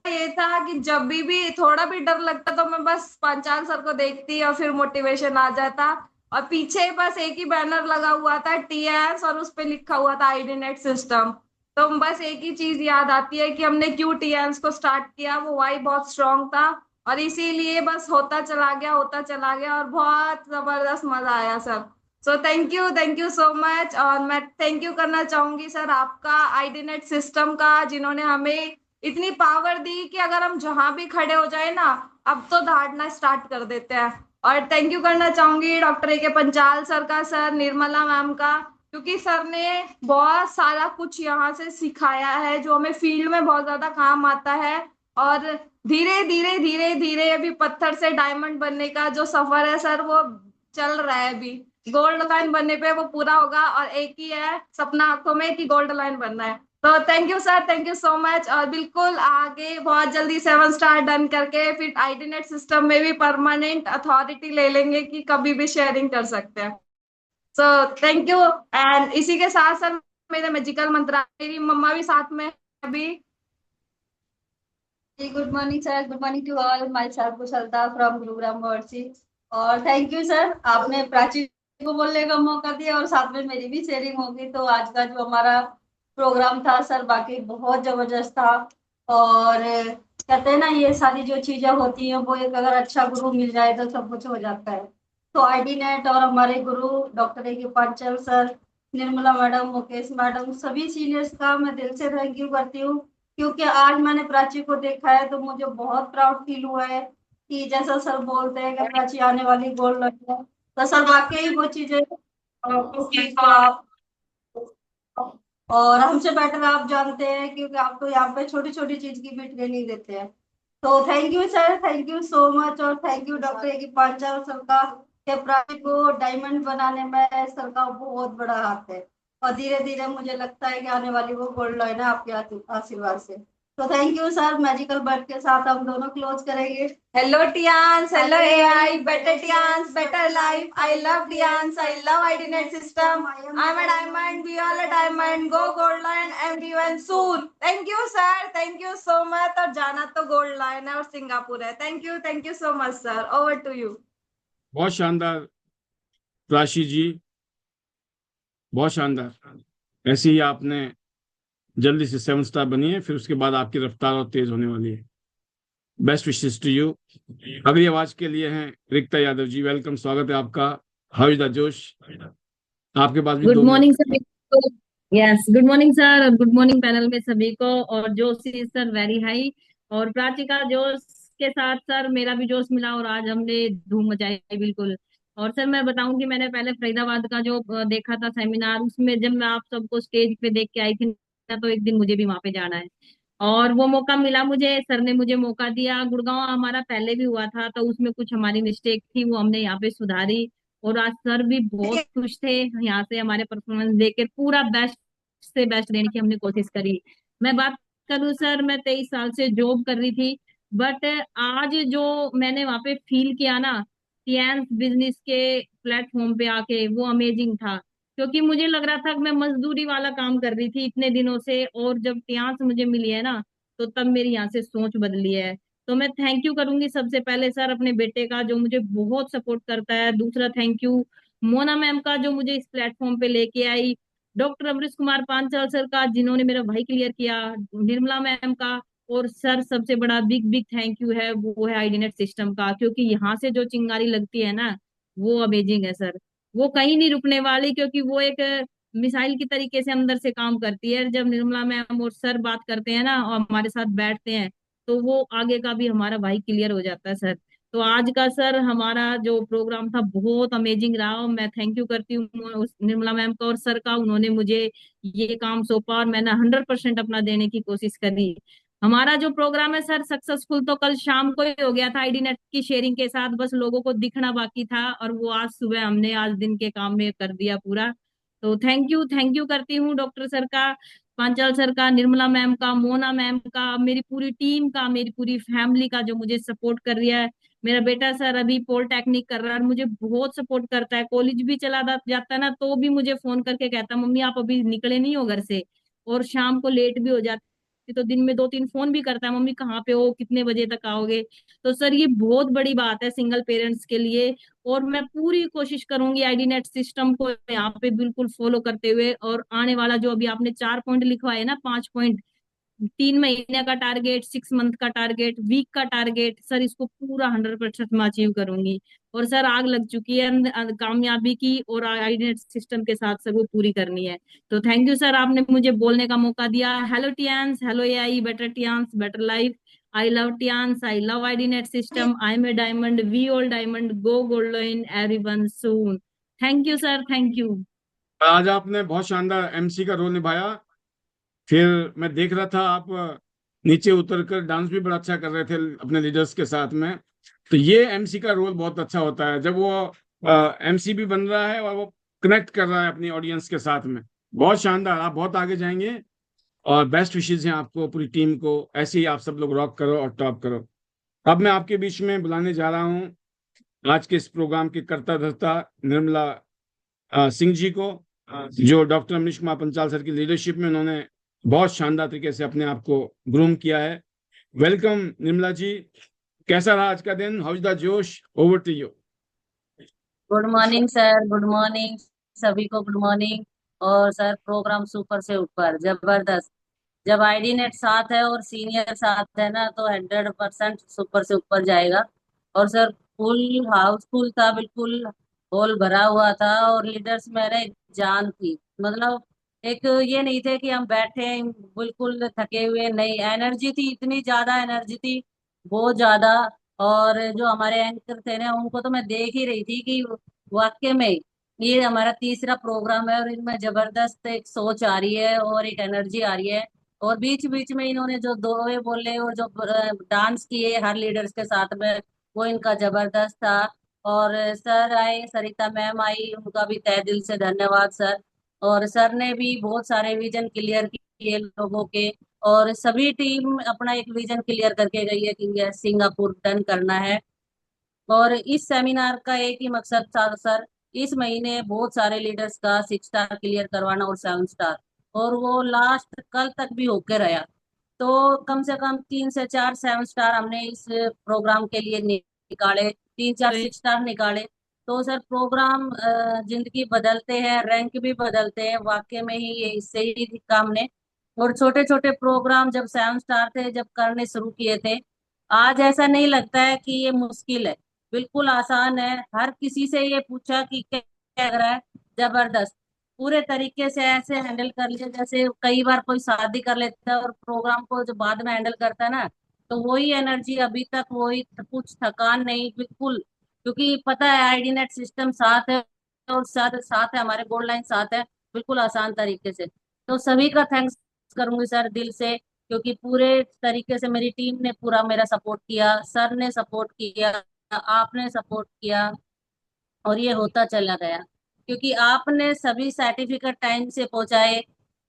ये था कि जब भी थोड़ा भी डर लगता तो मैं बस पांचाल सर को देखती और फिर मोटिवेशन आ जाता। और पीछे बस एक ही बैनर लगा हुआ था टीएस, और उस पे लिखा हुआ था आईडी नेट सिस्टम। तो बस एक ही चीज याद आती है कि हमने क्यों टीएस को स्टार्ट किया, वो वाई बहुत स्ट्रांग था। और इसीलिए बस होता चला गया, होता चला गया, और बहुत जबरदस्त मजा आया sir. So thank you so much. और मैं थैंक यू करना चाहूंगी सर आपका, आईडीनेट सिस्टम का, जिन्होंने हमें इतनी पावर दी कि अगर हम जहां भी खड़े हो जाए ना, अब तो दहाड़ना स्टार्ट कर देते हैं। और थैंक यू करना चाहूंगी डॉक्टर ए के पंचाल सर का, सर निर्मला मैम का, क्योंकि सर ने बहुत सारा कुछ यहाँ से सिखाया है जो हमें फील्ड में बहुत ज्यादा काम आता है। और धीरे धीरे धीरे धीरे अभी पत्थर से डायमंड बनने का जो सफर है सर, वो चल रहा है अभी। गोल्ड लाइन बनने पे वो पूरा होगा, और एक ही है सपना आंखों में कि गोल्ड लाइन बनना है। तो thank you sir, thank you so much. और बिल्कुल आगे बहुत जल्दी 7 स्टार डन करके फिर आईडीनेट सिस्टम में भी परमानेंट अथॉरिटी ले लेंगे कि कभी भी शेयरिंग कर सकते हैं। सो थैंक यू। एंड इसी के साथ सर मेरे मैजिकल मंत्र, मेरी मम्मा भी साथ में है अभी। Good morning sir, good morning to all, myself Kushalta from Gurugram Varanasi. और थैंक यू सर, आपने प्राची को बोलने का मौका दिया और साथ में मेरी भी शेयरिंग होगी। तो आज का जो हमारा प्रोग्राम था सर, बाकी बहुत जबरदस्त था। और कहते हैं ना, ये सारी जो चीजें होती हैं वो एक अगर अच्छा गुरु मिल जाए तो सब कुछ हो जाता है। तो आईडी नेट और हमारे गुरु डॉक्टर ए के Panchal sir, Nirmala madam, Mukesh madam, सभी सीनियर्स का मैं दिल से थैंक यू करती हूँ। क्योंकि आज मैंने प्राची को देखा है तो मुझे बहुत प्राउड फील हुआ है कि जैसा सर बोलते हैं कि प्राची आने वाली गोल्ड है, तो सर वाकई वो चीजें उस चीज को आप और हमसे बेटर आप जानते हैं, क्योंकि आप तो यहाँ पे छोटी छोटी चीज की भी ट्रेनिंग देते हैं। तो thank you sir, thank you so much. और थैंक यू डॉक्टर ए की पांचाल सर का, के प्राची को डायमंड बनाने में सर का बहुत बड़ा हाथ है। और धीरे धीरे मुझे लगता है कि आने वाली वो गोल्ड लाइन है आपके आशीर्वाद से। तो thank you sir, magical word के साथ हम दोनों क्लोज करेंगे। Hello Tiens, hello AI, better Tiens, better life. I love Tiens, I love IDnet system. I am a diamond, we are a diamond, go gold line everyone soon. Thank you sir, thank you so much. और जाना तो gold line है और सिंगापुर है। Thank you so much sir, over to you. बहुत शानदार राशि जी, बहुत शानदार। ऐसे ही आपने जल्दी से 7 स्टार बनी है, फिर उसके बाद आपकी रफ्तार और तेज होने वाली है। Best wishes to you. अगली आवाज के लिए हैं रिक्ता यादव जी, वेलकम, स्वागत है आपका। हाउ इज द जोश? आपके पास भी गुड 2 मिनट। मॉर्निंग सभी को। यस, गुड मॉर्निंग सर, और गुड मॉर्निंग पैनल में सभी को। और जोश इज सर वेरी हाई। और प्राची का जोश के साथ सर मेरा भी जोश मिला, और आज हमने धूम मचाई बिल्कुल। और सर मैं बताऊं कि मैंने पहले फरीदाबाद का जो देखा था सेमिनार, उसमें जब मैं आप सबको स्टेज पे देख के आई थी ना, तो एक दिन मुझे भी वहां पे जाना है। और वो मौका मिला मुझे, सर ने मुझे मौका दिया। गुड़गांव हमारा पहले भी हुआ था, तो उसमें कुछ हमारी मिस्टेक थी, वो हमने यहाँ पे सुधारी। और आज सर भी बहुत खुश थे यहाँ से हमारे परफॉर्मेंस देके, पूरा बेस्ट से बेस्ट देने की हमने कोशिश करी। मैं बात करूँ सर, मैं 23 साल से जॉब कर रही थी, बट आज जो मैंने वहां पे फील किया ना, टियांस बिजनेस के प्लेटफॉर्म पे आके, वो अमेजिंग था। क्योंकि मुझे लग रहा था कि मैं मजदूरी वाला काम कर रही थी इतने दिनों से, और जब टियांस मुझे मिली है ना, तो तब मेरी यहाँ से सोच बदली है। तो मैं थैंक यू करूंगी सबसे पहले सर अपने बेटे का, जो मुझे बहुत सपोर्ट करता है। दूसरा थैंक यू मोना मैम का, जो मुझे इस प्लेटफॉर्म पे लेके आई। डॉक्टर अमरीश कुमार पांचाल सर का, जिन्होंने मेरा भाई क्लियर किया। निर्मला मैम का। और सर सबसे बड़ा बिग बिग थैंक यू है, वो है आईडीनेट सिस्टम का, क्योंकि यहाँ से जो चिंगारी लगती है ना, वो अमेजिंग है सर। वो कहीं नहीं रुकने वाली, क्योंकि वो एक मिसाइल की तरीके से अंदर से काम करती है। जब निर्मला मैम और सर बात करते हैं ना, और हमारे साथ बैठते हैं, तो वो आगे का भी हमारा भाई क्लियर हो जाता है सर। तो आज का सर हमारा जो प्रोग्राम था बहुत अमेजिंग रहा, और मैं थैंक यू करती हूँ निर्मला मैम का और सर का। उन्होंने मुझे ये काम सौंपा, और मैंने 100% अपना देने की कोशिश करी। हमारा जो प्रोग्राम है सर सक्सेसफुल तो कल शाम को ही हो गया था आईडी नेट की शेयरिंग के साथ, बस लोगों को दिखना बाकी था, और वो आज सुबह हमने आज दिन के काम में कर दिया पूरा। तो थैंक यू करती हूँ डॉक्टर सर का, पांचाल सर का, निर्मला मैम का, मोना मैम का, मेरी पूरी टीम का, मेरी पूरी फैमिली का, जो मुझे सपोर्ट कर रही है। मेरा बेटा सर अभी पॉलिटेक्निक कर रहा है और मुझे बहुत सपोर्ट करता है। कॉलेज भी चला जाता है ना तो भी मुझे फोन करके कहता है मम्मी आप अभी निकले नहीं हो घर से, और शाम को लेट भी हो जाती तो दिन में 2-3 फोन भी करता है, मम्मी कहाँ पे हो, कितने बजे तक आओगे। तो सर ये बहुत बड़ी बात है सिंगल पेरेंट्स के लिए। और मैं पूरी कोशिश करूंगी आईडी नेट सिस्टम को यहाँ पे बिल्कुल फॉलो करते हुए, और आने वाला जो अभी आपने 4 पॉइंट लिखवाए ना, 5 पॉइंट, 3 महीने का टारगेट, 6 मंथ का टारगेट, वीक का टारगेट, सर इसको पूरा 100% मैं अचीव करूंगी। और सर आग लग चुकी है कामयाबी की, और आईडेंट सिस्टम के साथ सर वो पूरी करनी है। तो थैंक यू सर, आपने मुझे बोलने का मौका दिया। Hello Tiens, hello AI, better Tiens, better life. I love Tiens, I love ID net system, I am a diamond, we all diamond, go golden everyone soon. Thank you sir, thank you. आज आपने बहुत शानदार MC का role निभाया। फिर मैं देख रहा था आप नीचे उतर कर डांस भी बड़ा अच्छा कर रहे थे अपने लीडर्स के साथ में। तो ये एमसी का रोल बहुत अच्छा होता है जब वो एमसी भी बन रहा है और वो कनेक्ट कर रहा है अपनी ऑडियंस के साथ में। बहुत शानदार, आप बहुत आगे जाएंगे और बेस्ट विशेज हैं आपको, पूरी टीम को। ऐसे ही आप सब लोग रॉक करो और टॉप करो। अब मैं आपके बीच में बुलाने जा रहा हूँ आज के इस प्रोग्राम के कर्ता धर्ता निर्मला सिंह जी को, जो डॉक्टर अमरीश कुमार पंचाल सर की लीडरशिप में उन्होंने बहुत शानदार तरीके से अपने आप को ग्रूम किया है। वेलकम निर्मला जी। कैसा रहा आज का दिन? हाउ इज द जोश? Over to you. Good morning sir, good morning सभी को, गुड मॉर्निंग। और सर प्रोग्राम सुपर से ऊपर जबरदस्त। जब आईडी नेट साथ है और सीनियर साथ है ना तो 100% सुपर से ऊपर जाएगा। और सर फुल हाउसफुल था, बिल्कुल हॉल भरा हुआ था और लीडर्स मेरे जान थी। मतलब एक ये नहीं थे कि हम बैठे हैं बिल्कुल थके हुए, नहीं, एनर्जी थी, इतनी ज्यादा एनर्जी थी, बहुत ज्यादा। और जो हमारे एंकर थे ना उनको तो मैं देख ही रही थी कि वाकई में ये हमारा तीसरा प्रोग्राम है और इनमें जबरदस्त एक सोच आ रही है और एक एनर्जी आ रही है। और बीच बीच में इन्होंने जो दोहे बोले और जो डांस किए हर लीडर्स के साथ में, वो इनका जबरदस्त था। और सर आए, सरिता मैम आई, उनका भी तहे दिल से धन्यवाद सर। और सर ने भी बहुत सारे विजन क्लियर किए लोगों के, और सभी टीम अपना एक विजन क्लियर करके गई है कि ये सिंगापुर टर्न करना है। और इस सेमिनार का एक ही मकसद था सर, इस महीने बहुत सारे लीडर्स का 6 स्टार क्लियर करवाना और 7 स्टार, और वो लास्ट कल तक भी होके रहा। तो कम से कम 3 से 4 7 स्टार हमने इस प्रोग्राम के लिए निकाले, 3 4 6 स्टार निकाले। तो सर प्रोग्राम जिंदगी बदलते हैं, रैंक भी बदलते हैं, वाकई में ही ये इससे ही सीखा हमने। और छोटे छोटे प्रोग्राम जब 7 स्टार थे, जब करने शुरू किए थे, आज ऐसा नहीं लगता है कि ये मुश्किल है, बिल्कुल आसान है। हर किसी से ये पूछा कि क्या क्या लग रहा है, जबरदस्त, पूरे तरीके से ऐसे हैंडल कर लिया जैसे कई बार कोई शादी कर लेता है और प्रोग्राम को जो बाद में हैंडल करता है ना, तो वही एनर्जी अभी तक, वही कुछ थकान नहीं, बिल्कुल। क्योंकि पता है आईडी नेट सिस्टम साथ है और साथ साथ है, हमारे गोल्ड लाइन साथ है, बिल्कुल आसान तरीके से। तो सभी का थैंक्स करूंगी सर दिल से, क्योंकि पूरे तरीके से मेरी टीम ने पूरा मेरा सपोर्ट किया, सर ने सपोर्ट किया, आपने सपोर्ट किया, और ये होता चला गया। क्योंकि आपने सभी सर्टिफिकेट टाइम से पहुंचाए,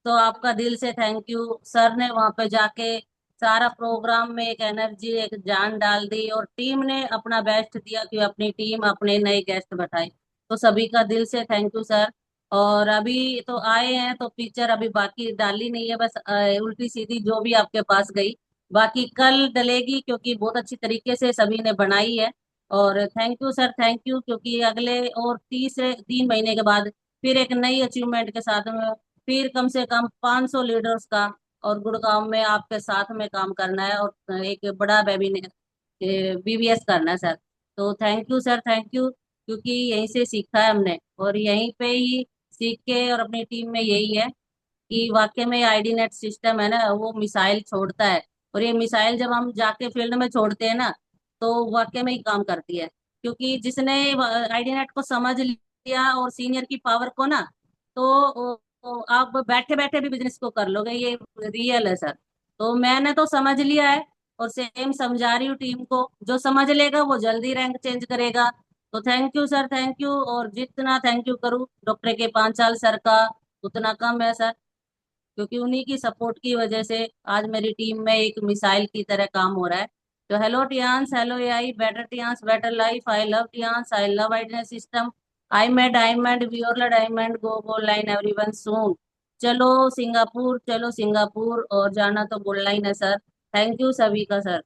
तो आपका दिल से थैंक यू। सर ने वहां पे जाके सारा प्रोग्राम में एक एनर्जी, एक जान डाल दी, और टीम ने अपना बेस्ट दिया कि अपनी टीम अपने नए गेस्ट बैठाए। तो सभी का दिल से थैंक यू सर। और अभी तो आए हैं तो पिक्चर अभी बाकी डाली नहीं है, बस उल्टी सीधी जो भी आपके पास गई, बाकी कल डलेगी, क्योंकि बहुत अच्छी तरीके से सभी ने बनाई है। और thank you sir, thank you, क्योंकि अगले और 3 महीने के बाद फिर एक नई अचीवमेंट के साथ में, फिर कम से कम 500 लीडर्स का और गुड़गांव में आपके साथ में काम करना है, और एक बड़ा बीबीएस करना है सर। तो thank you sir, thank you, क्योंकि यहीं से सीखा है हमने, और यहीं पे ही सीख के, और अपनी टीम में यही है कि वाकई में आईडी नेट सिस्टम है ना, वो मिसाइल छोड़ता है। और ये मिसाइल जब हम जाके फील्ड में छोड़ते हैं ना, तो वाकई में ही काम करती है। क्योंकि जिसने आईडी नेट को समझ लिया और सीनियर की पावर को ना, तो आप बैठे बैठे भी बिजनेस को कर लोगे, ये रियल है सर। तो मैंने तो समझ लिया है, और सेम समझा रही हूँ टीम को, जो समझ लेगा वो जल्दी रैंक चेंज करेगा। तो thank you sir, thank you. और जितना थैंक यू करूँ डॉक्टर के पांचाल सर का, उतना कम है सर, क्योंकि उन्हीं की सपोर्ट की वजह से आज मेरी टीम में एक मिसाइल की तरह काम हो रहा है। तो hello Tiens, hello AI, better Tiens, better life, I love Tiens, I love identity system, I am diamond, we all are diamond, go gold line everyone soon. चलो सिंगापुर, चलो सिंगापुर, और जाना तो गोल्ड लाइन है सर। थैंक यू सभी का sir.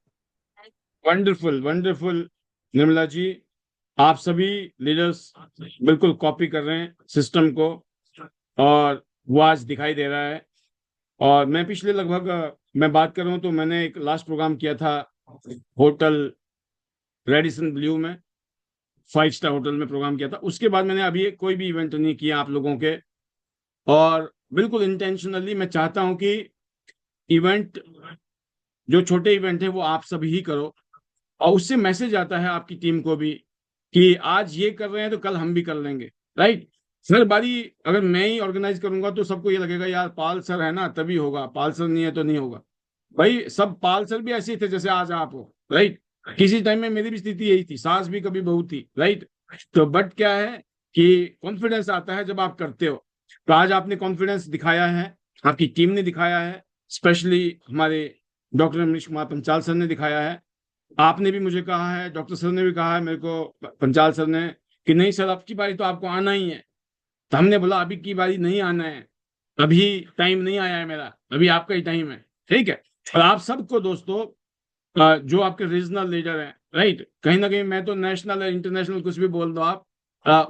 Wonderful wonderful. Nirmala ji, आप सभी लीडर्स बिल्कुल कॉपी कर रहे हैं सिस्टम को, और वो आज दिखाई दे रहा है। और मैं पिछले लगभग मैं बात कर रहा हूँ तो मैंने एक लास्ट प्रोग्राम किया था होटल रेडिसन ब्लू में, 5 स्टार होटल में प्रोग्राम किया था। उसके बाद मैंने अभी कोई भी इवेंट नहीं किया आप लोगों के। और बिल्कुल इंटेंशनली मैं चाहता हूं कि इवेंट, जो छोटे इवेंट है वो आप सभी ही करो, और उससे मैसेज आता है आपकी टीम को भी कि आज ये कर रहे हैं तो कल हम भी कर लेंगे। राइट सर, बारी अगर मैं ही ऑर्गेनाइज करूंगा तो सबको ये लगेगा यार पाल सर है ना तभी होगा, पाल सर नहीं है तो नहीं होगा। भाई सब पाल सर भी ऐसे ही थे जैसे आज आप हो। राइट, किसी टाइम में मेरी भी स्थिति यही थी, सास भी कभी बहू थी। राइट, तो बट क्या है कि कॉन्फिडेंस आता है जब आप करते हो। तो आज आपने कॉन्फिडेंस दिखाया है, आपकी टीम ने दिखाया है, स्पेशली हमारे डॉक्टर मनीष कुमार पंचाल सर ने दिखाया है। आपने भी मुझे कहा है, डॉक्टर सर ने भी कहा है मेरे को, पंचाल सर ने, कि नहीं सर अब की बारी तो आपको आना ही है। तो हमने बोला अभी की बारी नहीं आना है, अभी टाइम नहीं आया है मेरा, अभी आपका ही टाइम है। ठीक है, और आप सबको दोस्तों, जो आपके रीजनल लीडर हैं, राइट, कहीं ना कहीं मैं तो नेशनल इंटरनेशनल कुछ भी बोल दो आप,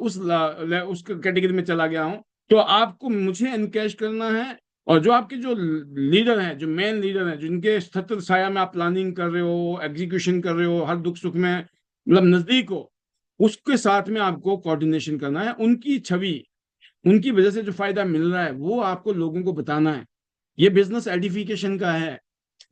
उस कैटेगरी में चला गया हूं। तो आपको मुझे एनकरेज करना है, और जो आपके जो लीडर हैं, जो मेन लीडर हैं, जिनके छत्र छाया में आप प्लानिंग कर रहे हो, एग्जीक्यूशन कर रहे हो, हर दुख सुख में मतलब नजदीक हो, उसके साथ में आपको कोऑर्डिनेशन करना है। उनकी छवि, उनकी वजह से जो फायदा मिल रहा है वो आपको लोगों को बताना है। ये बिजनेस एडिफिकेशन का है।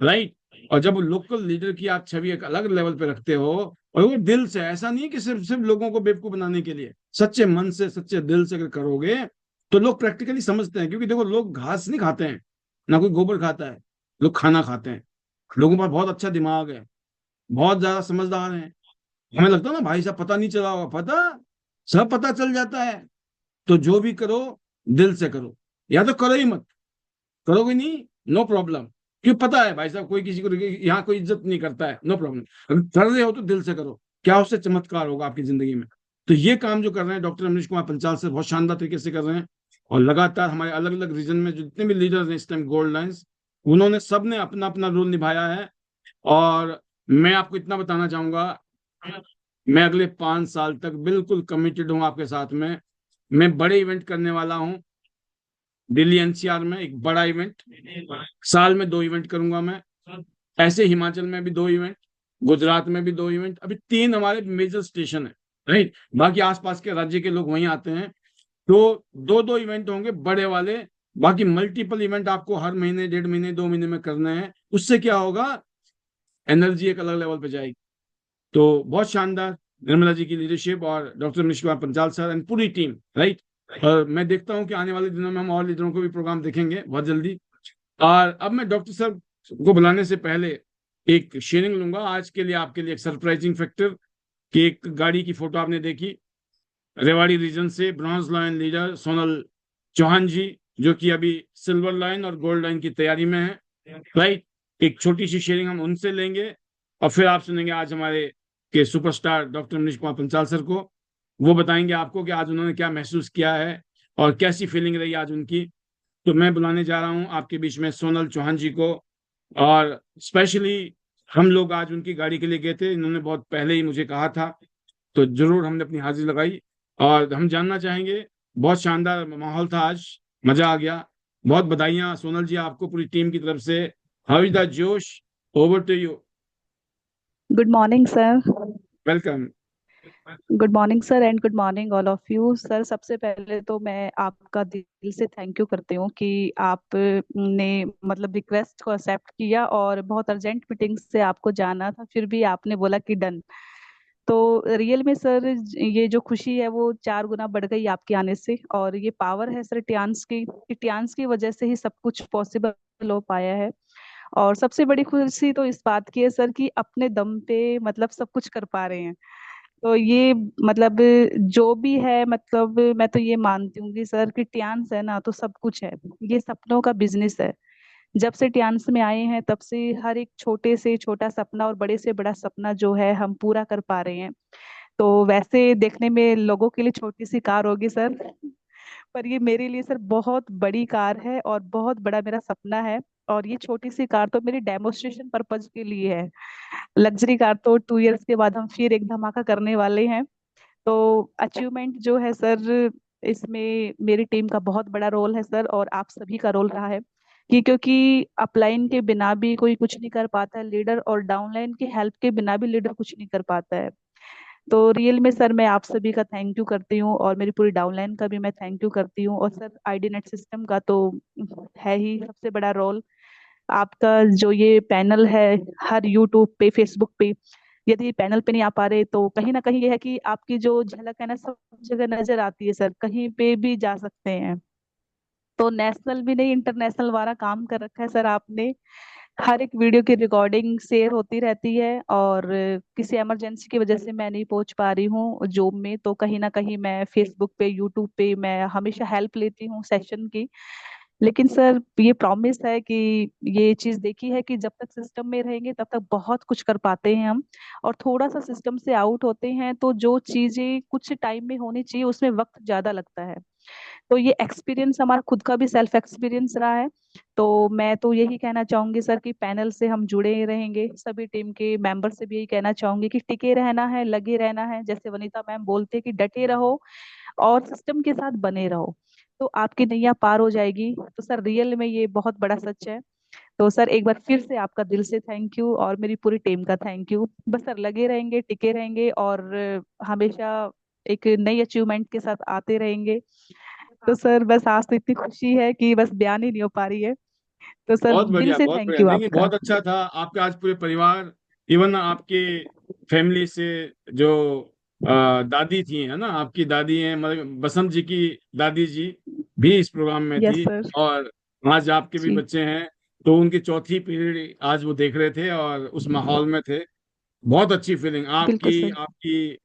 राइट, और जब लोकल लीडर की आप छवि एक अलग लेवल पे रखते हो, और वो दिल से, ऐसा नहीं है कि सिर्फ सिर्फ लोगों को बेवकूफ बनाने के लिए, सच्चे मन से सच्चे दिल से अगर करोगे तो लोग प्रैक्टिकली समझते हैं। क्योंकि देखो, लोग घास नहीं खाते हैं, ना कोई गोबर खाता है, लोग खाना खाते हैं। लोगों पर बहुत अच्छा दिमाग है, बहुत ज्यादा समझदार हैं। हमें लगता है ना भाई साहब पता नहीं चला होगा, पता सब पता चल जाता है। तो जो भी करो दिल से करो, या तो करो ही मत, करोगे नहीं नो प्रॉब्लम, क्यों पता है भाई साहब कोई किसी को यहाँ कोई इज्जत नहीं करता है, नो प्रॉब्लम। अगर कर रहे हो तो दिल से करो, क्या उससे चमत्कार होगा आपकी जिंदगी में। तो ये काम जो कर रहे हैं डॉक्टर मनीष कुमार पंचाल से बहुत शानदार तरीके से कर रहे हैं। और लगातार हमारे अलग अलग रीजन में जो जितने भी लीडर्स हैं इस टाइम गोल्ड लाइन्स, उन्होंने सबने अपना अपना रोल निभाया है। और मैं आपको इतना बताना चाहूंगा, मैं अगले 5 साल तक बिल्कुल कमिटेड हूँ आपके साथ में। मैं बड़े इवेंट करने वाला हूँ दिल्ली एनसीआर में, एक बड़ा इवेंट, साल में 2 इवेंट करूंगा मैं। ऐसे हिमाचल में भी 2 इवेंट, गुजरात में भी 2 इवेंट, अभी 3 हमारे मेजर स्टेशन है। राइट, बाकी आसपास के राज्य के लोग वहीं आते हैं। तो 2-2 इवेंट होंगे बड़े वाले। बाकी मल्टीपल इवेंट आपको हर महीने, 1.5 महीने, 2 महीने में करने हैं। उससे क्या होगा, एनर्जी एक अलग लेवल पे जाएगी। तो बहुत शानदार निर्मला जी की लीडरशिप और doctor Manish Kumar Panchal sir and पूरी टीम। राइट, और मैं देखता हूं कि आने वाले दिनों में हम और लीडरों को भी प्रोग्राम देखेंगे बहुत जल्दी। और अब मैं डॉक्टर साहब को बुलाने से पहले एक शेयरिंग लूंगा आज के लिए, आपके लिए एक सरप्राइजिंग फैक्टर, कि एक गाड़ी की फोटो आपने देखी, रेवाड़ी रीजन से bronze line leader Sonal Chauhan ji, जो कि अभी सिल्वर लाइन और गोल्ड लाइन की तैयारी में है। राइट, एक छोटी सी शेयरिंग हम उनसे लेंगे, और फिर आप सुनेंगे आज हमारे के superstar doctor Manish Kumar Panchal sir को। वो बताएंगे आपको कि आज उन्होंने क्या महसूस किया है और कैसी फीलिंग रही आज उनकी। तो मैं बुलाने जा रहा हूं आपके बीच में सोनल चौहान जी को। और स्पेशली हम लोग आज उनकी गाड़ी के लिए गए थे, इन्होंने बहुत पहले ही मुझे कहा था, तो जरूर हमने अपनी हाजिरी लगाई। और हम जानना चाहेंगे, बहुत शानदार माहौल था आज, मजा आ गया। बहुत बधाइयां सोनल जी आपको पूरी टीम की तरफ से। हाउ इज द जोश, over to you. Good morning, sir. Welcome. Good morning sir and good morning all of you. Sir सबसे पहले तो मैं आपका दिल से थैंक यू करती हूँ कि आपने मतलब रिक्वेस्ट को एक्सेप्ट किया, और बहुत अर्जेंट मीटिंग से आपको जाना था, फिर भी आपने बोला कि डन। तो रियल में सर ये जो खुशी है वो 4 गुना बढ़ गई आपके आने से, और ये पावर है सर टियान्स की, कि टियान्स की वजह से ही सब कुछ पॉसिबल हो पाया है। और सबसे बड़ी खुशी तो इस बात की है सर कि अपने दम पे मतलब सब कुछ कर पा रहे हैं। तो ये मतलब जो भी है, मतलब मैं तो ये मानती हूँ कि सर कि टियान्स है ना तो सब कुछ है, ये सपनों का बिजनेस है। जब से टियान्स में आए हैं तब से हर एक छोटे से छोटा सपना और बड़े से बड़ा सपना जो है हम पूरा कर पा रहे हैं। तो वैसे देखने में लोगों के लिए छोटी सी कार होगी सर, पर ये मेरे लिए सर बहुत बड़ी कार है और बहुत बड़ा मेरा सपना है। और ये छोटी सी कार तो मेरी डेमोस्ट्रेशन पर्पज के लिए है। लग्जरी कार तो 2 इयर्स के बाद हम फिर एक धमाका करने वाले हैं। तो अचीवमेंट जो है सर, इसमें मेरी टीम का बहुत बड़ा रोल है सर, और आप सभी का रोल रहा है कि क्योंकि अपलाइन के बिना भी कोई कुछ नहीं कर पाता है लीडर, और डाउनलाइन की हेल्प के बिना भी लीडर कुछ नहीं कर पाता है। तो रियल में सर मैं आप सभी का थैंक यू करती हूँ, और मेरी पूरी डाउनलाइन का भी मैं थैंक यू करती हूँ। और सर आईडी नेट सिस्टम का तो है ही सबसे बड़ा रोल। आपका जो ये पैनल है, हर यूट्यूब पे फेसबुक पे, यदि पैनल पे नहीं आ पा रहे तो कहीं ना कहीं ये है कि आपकी जो झलक है ना सब जगह नजर आती है सर, कहीं पे भी जा सकते हैं। तो नेशनल भी नहीं, इंटरनेशनल वाला काम कर रखा है सर आपने। हर एक वीडियो की रिकॉर्डिंग शेयर होती रहती है, और किसी इमरजेंसी की वजह से मैं नहीं पहुंच पा रही हूँ जॉब में, तो कहीं ना कहीं मैं फेसबुक पे यूट्यूब पे मैं हमेशा हेल्प लेती हूँ सेशन की। लेकिन सर ये प्रॉमिस है कि ये चीज देखी है कि जब तक सिस्टम में रहेंगे तब तक बहुत कुछ कर पाते हैं हम, और थोड़ा सा सिस्टम से आउट होते हैं तो जो चीजें कुछ टाइम में होनी चाहिए उसमें वक्त ज्यादा लगता है। तो ये एक्सपीरियंस हमारा खुद का भी सेल्फ एक्सपीरियंस रहा है। तो मैं तो यही कहना चाहूंगी सर कि पैनल से हम जुड़े ही रहेंगे, सभी टीम के मेंबर से भी यही कहना चाहूंगी कि टिके रहना है, लगे रहना है, जैसे वनीता मैम बोलते हैं कि डटे रहो और सिस्टम के साथ बने रहो, तो आपकी नैया पार हो जाएगी। तो सर रियल में ये बहुत बड़ा सच है। तो सर एक बार फिर से आपका दिल से थैंक यू, और मेरी पूरी टीम का थैंक यू। बस सर लगे रहेंगे, टिके रहेंगे, और हमेशा एक नई अचीवमेंट के साथ आते रहेंगे। तो सर बस आज तो इतनी खुशी है कि बस बयान ही नहीं हो पा रही है। तो सर दिल से बहुत थैंक बढ़िया। यू नहीं, आपका। बहुत अच्छा था आपका आज पूरे परिवार, इवन आपके फैमिली से जो दादी थी, है ना, आपकी दादी हैं, मतलब बसंत जी की दादी जी भी इस प्रोग्राम में यस थी। सर। और आज आपके भी जी। बच्चे हैं, तो उनकी चौथी पीढ़ी आज वो देख रहे थे और उस माहौल में थे। बहुत अच्छी फीलिंग बिल्कुल आपकी सर। आपकी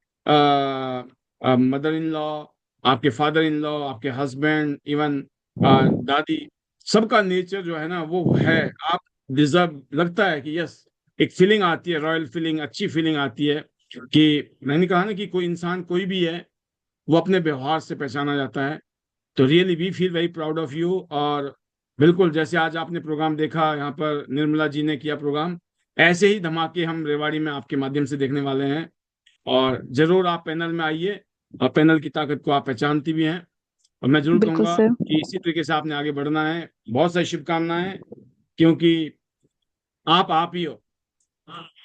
मदर इन लॉ, आपके फादर इन लॉ, आपके हस्बैंड, इवन दादी, सबका नेचर जो है ना वो है। आप डिजर्व, लगता है कि यस, एक फीलिंग आती है, रॉयल फीलिंग, अच्छी फीलिंग आती है कि मैंने कहा ना कि कोई इंसान कोई भी है वो अपने व्यवहार से पहचाना जाता है। तो really we feel very proud of you. और बिल्कुल जैसे आज आपने प्रोग्राम देखा, यहाँ पर निर्मला जी ने किया प्रोग्राम, ऐसे ही धमाके हम रेवाड़ी में आपके माध्यम से देखने वाले हैं। और जरूर आप पैनल में आइए, और पैनल की ताकत को आप पहचानती भी हैं। और मैं जरूर बिल्कुल कहूंगा सर। कि इसी तरीके से आपने आगे बढ़ना है। बहुत सारी शुभकामनाएं, क्योंकि आप ही हो।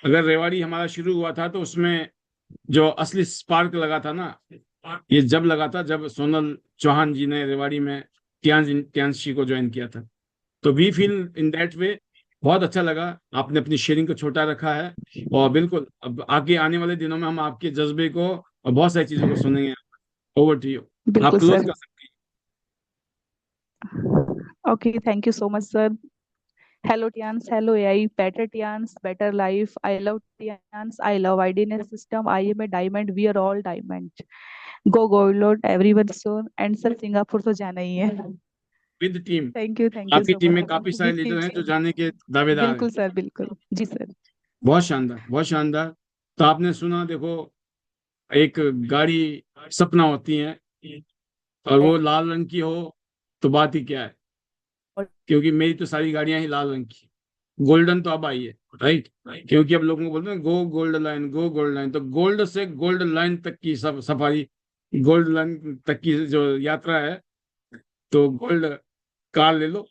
अगर रेवाड़ी हमारा शुरू हुआ था तो उसमें जो असली स्पार्क लगा था ना, ये जब लगा था जब सोनल चौहान जी ने रेवाड़ी में त्यांशी को ज्वाइन किया था। तो we feel in that way. बहुत अच्छा लगा, आपने अपनी शेयरिंग को छोटा रखा है। और बिल्कुल अब आगे आने वाले दिनों में हम आपके जज्बे को और बहुत सारी चीजों को सुनेंगे। ओवर टू यू, आप बिल्कुल क्लोज सर। कर सकते okay, thank you so much sir. Hello Tiens, hello AI, better Tiens, better life. I love Tiens, I love IDnet system, I am a diamond, we are all diamond. Go gold everyone soon, and sir Singapore तो जाना ही है। With team. Thank you आपकी so team में much काफी सारे with leader हैं जो team. जाने के दावेदार हैं। बिल्कुल सर, बिल्कुल जी सर। बहुत शानदार, बहुत शानदार। तो आपने सुना, देखो, एक गाड़ी सपना होती है, और वो लाल रंग की हो तो बात ही क्या है। क्योंकि मेरी तो सारी गाड़ियां ही लाल रंग की। गोल्डन तो अब आई है, राइट। क्योंकि अब लोगों को बोलते हैं गो गोल्ड लाइन, गो गोल्ड लाइन, तो गोल्ड से गोल्ड लाइन तक की सब सफारी, गोल्ड लाइन तक की जो यात्रा है, तो गोल्ड कार ले लो,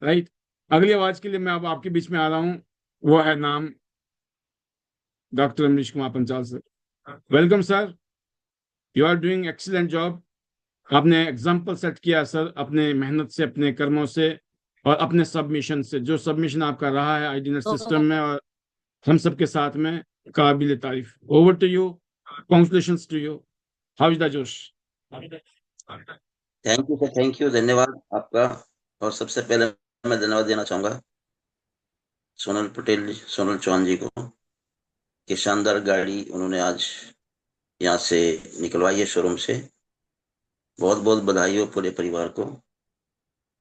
राइट। अगली आवाज के लिए मैं अब आपके बीच में आ रहा हूँ। वो है नाम doctor Amrish Kumar Panchal sir. Welcome sir, you are doing excellent job. आपने एग्जाम्पल सेट किया सर, अपने मेहनत से, अपने कर्मों से, और अपने सबमिशन से। जो सबमिशन आपका रहा है आईडीनेट सिस्टम तो में और हम सबके साथ में, काबिल तारीफ। Over to you, congratulations to you. How is the जोश? Thank you sir, thank you, धन्यवाद आपका। और सबसे पहले मैं धन्यवाद देना चाहूंगा सोनल पटेल जी, सोनल चौहान जी को, कि शानदार गाड़ी उन्होंने आज यहाँ से निकलवाई है शोरूम से। बहुत बहुत बधाई हो पूरे परिवार को।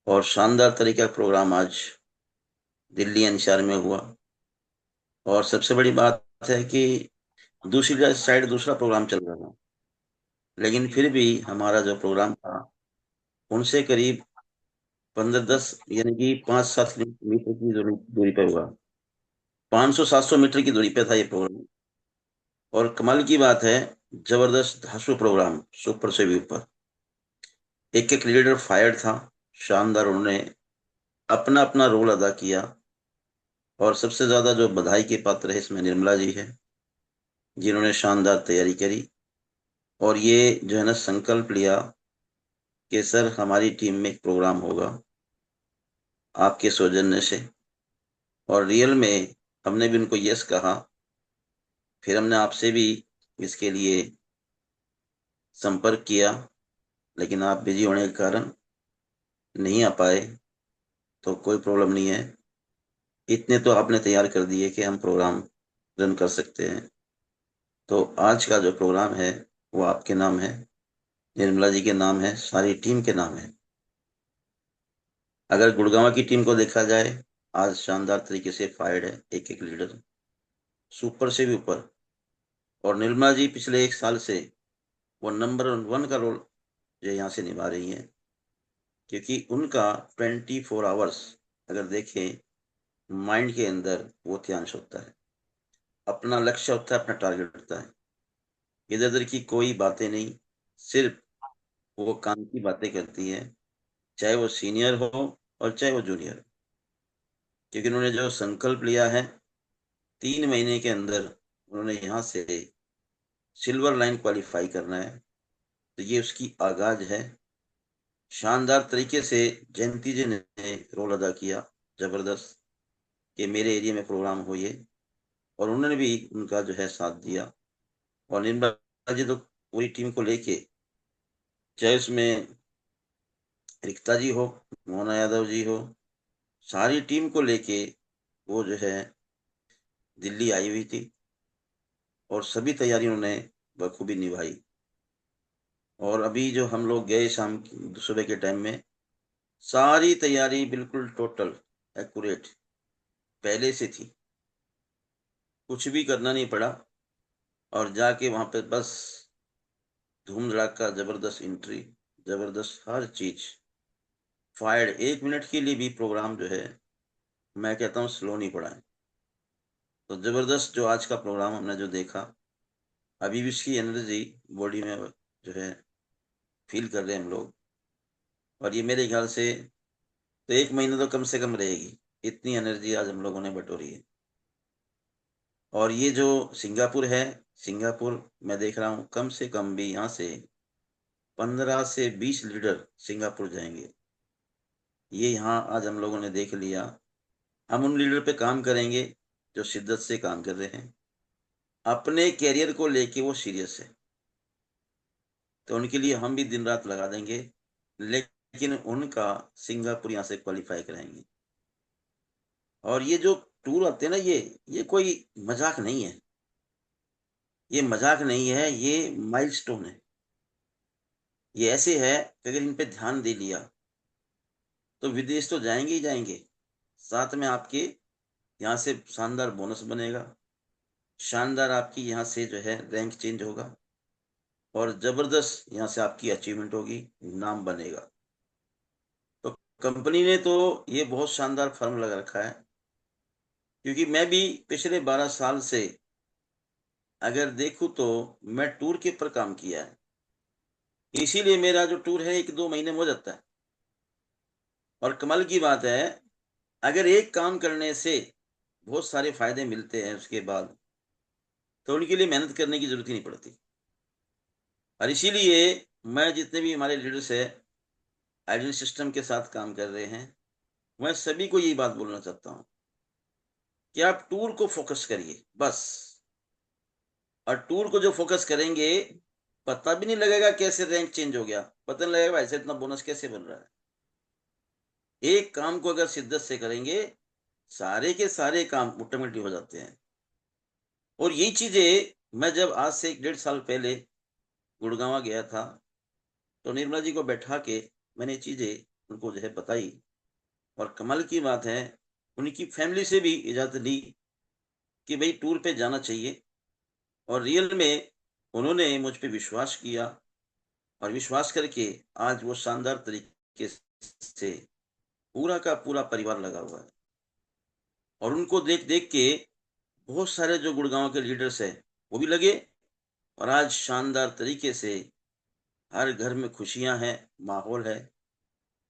और शानदार तरीके का प्रोग्राम आज दिल्ली एनसीआर में हुआ। और सबसे बड़ी बात है कि दूसरी साइड दूसरा प्रोग्राम चल रहा था, लेकिन फिर भी हमारा जो प्रोग्राम था उनसे करीब 15-10 यानी कि 5-7 मीटर की दूरी पे हुआ। 500-700 मीटर की दूरी पे था ये प्रोग्राम। और कमाल की बात है, जबरदस्त धांसू प्रोग्राम, सुपर से भी ऊपर। एक एक लीडर फायर था, शानदार, उन्होंने अपना अपना रोल अदा किया। और सबसे ज्यादा जो बधाई के पात्र है इसमें निर्मला जी है, जिन्होंने शानदार तैयारी करी और ये जो है ना संकल्प लिया कि सर हमारी टीम में एक प्रोग्राम होगा आपके सौजन्य से। और रियल में हमने भी उनको यस कहा। फिर हमने आपसे भी इसके लिए संपर्क किया, लेकिन आप बिजी होने के कारण नहीं आ पाए। तो कोई प्रॉब्लम नहीं है, इतने तो आपने तैयार कर दिए कि हम प्रोग्राम रन कर सकते हैं। तो आज का जो प्रोग्राम है वो आपके नाम है, निर्मला जी के नाम है, सारी टीम के नाम है। अगर गुड़गांव की टीम को देखा जाए, आज शानदार तरीके से फायर्ड है, एक एक लीडर सुपर से भी ऊपर। और निर्मला जी पिछले 1 साल से वो नंबर 1 का रोल जो यहाँ से निभा रही हैं, क्योंकि उनका 24 आवर्स अगर देखें माइंड के अंदर वो ध्यान होता है, अपना लक्ष्य होता है, अपना टारगेट होता है। इधर उधर की कोई बातें नहीं, सिर्फ वो काम की बातें करती है, चाहे वो सीनियर हो और चाहे वो जूनियर हो। क्योंकि उन्होंने जो संकल्प लिया है 3 महीने के अंदर उन्होंने यहाँ से सिल्वर लाइन क्वालिफाई करना है, तो ये उसकी आगाज है। शानदार तरीके से जयंती जी ने रोल अदा किया, जबरदस्त, कि मेरे एरिया में प्रोग्राम हो ये, और उन्होंने भी उनका जो है साथ दिया। और निर्मला जी तो पूरी टीम को लेके, चाहे उसमें रिक्ता जी हो, मोहना यादव जी हो, सारी टीम को लेके वो जो है दिल्ली आई हुई थी और सभी तैयारी उन्होंने बखूबी निभाई। और अभी जो हम लोग गए शाम सुबह के टाइम में, सारी तैयारी बिल्कुल टोटल एक्यूरेट पहले से थी, कुछ भी करना नहीं पड़ा। और जाके वहां पे बस धूम धड़ाका, जबरदस्त एंट्री, जबरदस्त हर चीज फायर्ड। 1 मिनट के लिए भी प्रोग्राम जो है मैं कहता हूँ स्लो नहीं पड़ा है। तो जबरदस्त जो आज का प्रोग्राम हमने जो देखा, अभी भी उसकी एनर्जी बॉडी में जो है फील कर रहे हैं हम लोग। और ये मेरे ख्याल से तो 1 महीना तो कम से कम रहेगी, इतनी एनर्जी आज हम लोगों ने बटोरी है। और ये जो सिंगापुर है, सिंगापुर मैं देख रहा हूँ कम से कम भी यहाँ से 15 से 20 लीडर सिंगापुर जाएंगे। ये यहाँ आज हम लोगों ने देख लिया। हम उन लीडर पे काम करेंगे जो शिद्दत से काम कर रहे हैं, अपने कैरियर को लेके वो सीरियस है, तो उनके लिए हम भी दिन रात लगा देंगे, लेकिन उनका सिंगापुर यहाँ से क्वालिफाई कराएंगे। और ये जो टूर आते हैं ना, ये कोई मजाक नहीं है, ये मजाक नहीं है, ये माइलस्टोन है। ये ऐसे है कि अगर इन पे ध्यान दे लिया तो विदेश तो जाएंगे ही जाएंगे, साथ में आपके यहाँ से शानदार बोनस बनेगा, शानदार आपकी यहाँ से जो है रैंक चेंज होगा, और जबरदस्त यहाँ से आपकी अचीवमेंट होगी, नाम बनेगा। तो कंपनी ने तो ये बहुत शानदार फर्म लगा रखा है। क्योंकि मैं भी पिछले 12 साल से अगर देखूं तो मैं टूर के ऊपर काम किया है, इसीलिए मेरा जो टूर है 1-2 महीने में हो जाता है। और कमाल की बात है, अगर एक काम करने से बहुत सारे फायदे मिलते हैं उसके बाद, तो उनके लिए मेहनत करने की जरूरत ही नहीं पड़ती। और इसीलिए मैं जितने भी हमारे लीडर्स है आइडेंटिटी सिस्टम के साथ काम कर रहे हैं, मैं सभी को यही बात बोलना चाहता हूं कि आप टूर को फोकस करिए बस। और टूर को जो फोकस करेंगे, पता भी नहीं लगेगा कैसे रैंक चेंज हो गया, पता नहीं लगेगा ऐसे इतना बोनस कैसे बन रहा है। एक काम को अगर शिद्दत से करेंगे, सारे के सारे काम ऑटोमेटिक हो जाते हैं। और यही चीजें मैं जब आज से 1-1.5 साल पहले गुड़गांव गया था, तो निर्मला जी को बैठा के मैंने चीजें उनको जो है बताई। और कमाल की बात है, उनकी फैमिली से भी इजाजत ली कि भाई टूर पे जाना चाहिए। और रियल में उन्होंने मुझ पे विश्वास किया, और विश्वास करके आज वो शानदार तरीके से पूरा का पूरा परिवार लगा हुआ है। और उनको देख देख के बहुत सारे जो गुड़गांव के लीडर्स हैं वो भी लगे, और आज शानदार तरीके से हर घर में खुशियां हैं, माहौल है।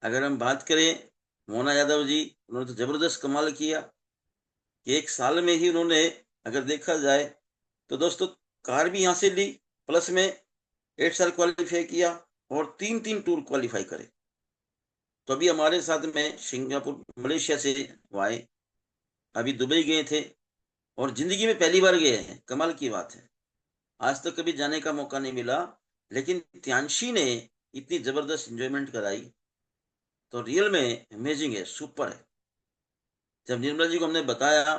अगर हम बात करें मोना यादव जी, उन्होंने तो जबरदस्त कमाल किया कि 1 साल में ही उन्होंने, अगर देखा जाए तो दोस्तों, कार भी यहाँ से ली, प्लस में 8 साल क्वालिफाई किया, और 3-3 टूर क्वालिफाई करे। तो अभी हमारे साथ में सिंगापुर, मलेशिया से वो आए, अभी दुबई गए थे, और जिंदगी में पहली बार गए हैं। कमाल की बात है, आज तक कभी जाने का मौका नहीं मिला, लेकिन त्यांशी ने इतनी जबरदस्त एंजॉयमेंट कराई। तो रियल में अमेजिंग है, सुपर है। जब निर्मला जी को हमने बताया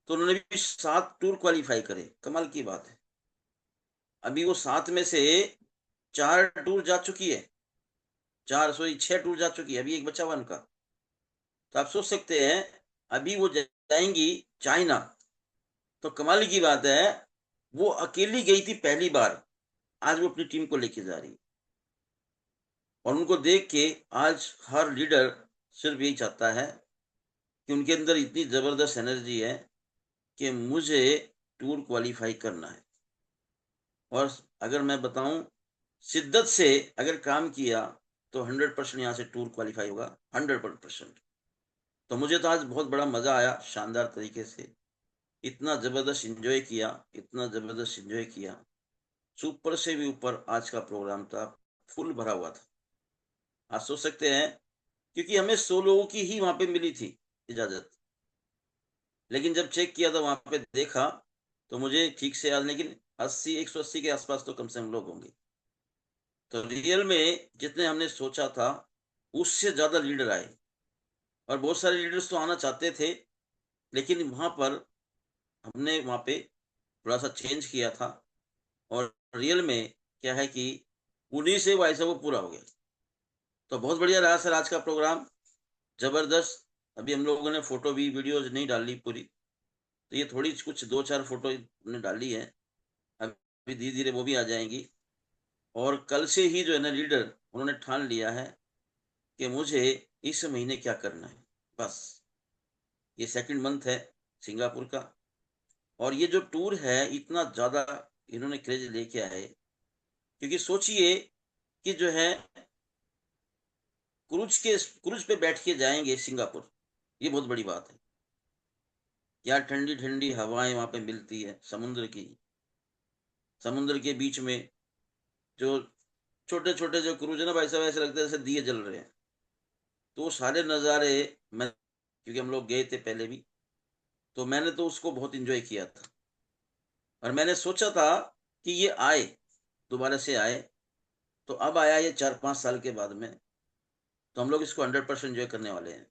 तो उन्होंने भी 7 टूर क्वालिफाई करे। कमाल की बात है, अभी वो 7 में से 4 टूर जा चुकी है, 6 टूर जा चुकी है, अभी एक बचा हुआ उनका। तो आप सोच सकते हैं, अभी वो जाएंगी चाइना। तो कमाल की बात है, वो अकेली गई थी पहली बार, आज वो अपनी टीम को लेके जा रही है। और उनको देख के आज हर लीडर सिर्फ यही चाहता है कि उनके अंदर इतनी जबरदस्त एनर्जी है कि मुझे टूर क्वालिफाई करना है। और अगर मैं बताऊं, शिद्दत से अगर काम किया तो 100% यहाँ से टूर क्वालिफाई होगा, 100%। तो मुझे तो आज बहुत बड़ा मजा आया, शानदार तरीके से इतना जबरदस्त एंजॉय किया, इतना जबरदस्त एंजॉय किया। सुपर से भी ऊपर आज का प्रोग्राम था, फुल भरा हुआ था। आप सोच सकते हैं, क्योंकि हमें 100 लोगों की ही वहां पे मिली थी इजाजत, लेकिन जब चेक किया था वहां पे देखा तो मुझे ठीक से याद, लेकिन 180 के आसपास तो कम से कम लोग होंगे। तो रियल में जितने हमने सोचा था उससे ज्यादा लीडर आए, और बहुत सारे लीडर्स तो आना चाहते थे, लेकिन वहां पर हमने वहां पे थोड़ा सा चेंज किया था। और रियल में क्या है कि उन्हीं से वैसा वो पूरा हो गया। तो बहुत बढ़िया रहा सर आज का प्रोग्राम, जबरदस्त। अभी हम लोगों ने फोटो भी, वीडियोज नहीं डाली पूरी, तो ये थोड़ी कुछ 2-4 फोटो हमने डाली है, अभी धीरे धीरे वो भी आ जाएंगी। और कल से ही जो है ना लीडर, उन्होंने ठान लिया है कि मुझे इस महीने क्या करना है। बस ये सेकंड मंथ है सिंगापुर का, और ये जो टूर है इतना ज्यादा इन्होंने क्रेज लेके आए, क्योंकि सोचिए कि जो है क्रूज पे बैठ के जाएंगे सिंगापुर, ये बहुत बड़ी बात है। क्या ठंडी ठंडी हवाएं वहां पे मिलती है, समुद्र की, समुद्र के बीच में जो छोटे छोटे जो क्रूज है ना भाई साहब, ऐसे लगता है जैसे दिए जल रहे हैं। तो वो सारे नज़ारे, मैं, क्योंकि हम लोग गए थे पहले भी, तो मैंने तो उसको बहुत इंजॉय किया था। और मैंने सोचा था कि ये आए, दोबारा से आए, तो अब आया ये 4-5 साल के बाद में, तो हम लोग इसको 100% इंजॉय करने वाले हैं।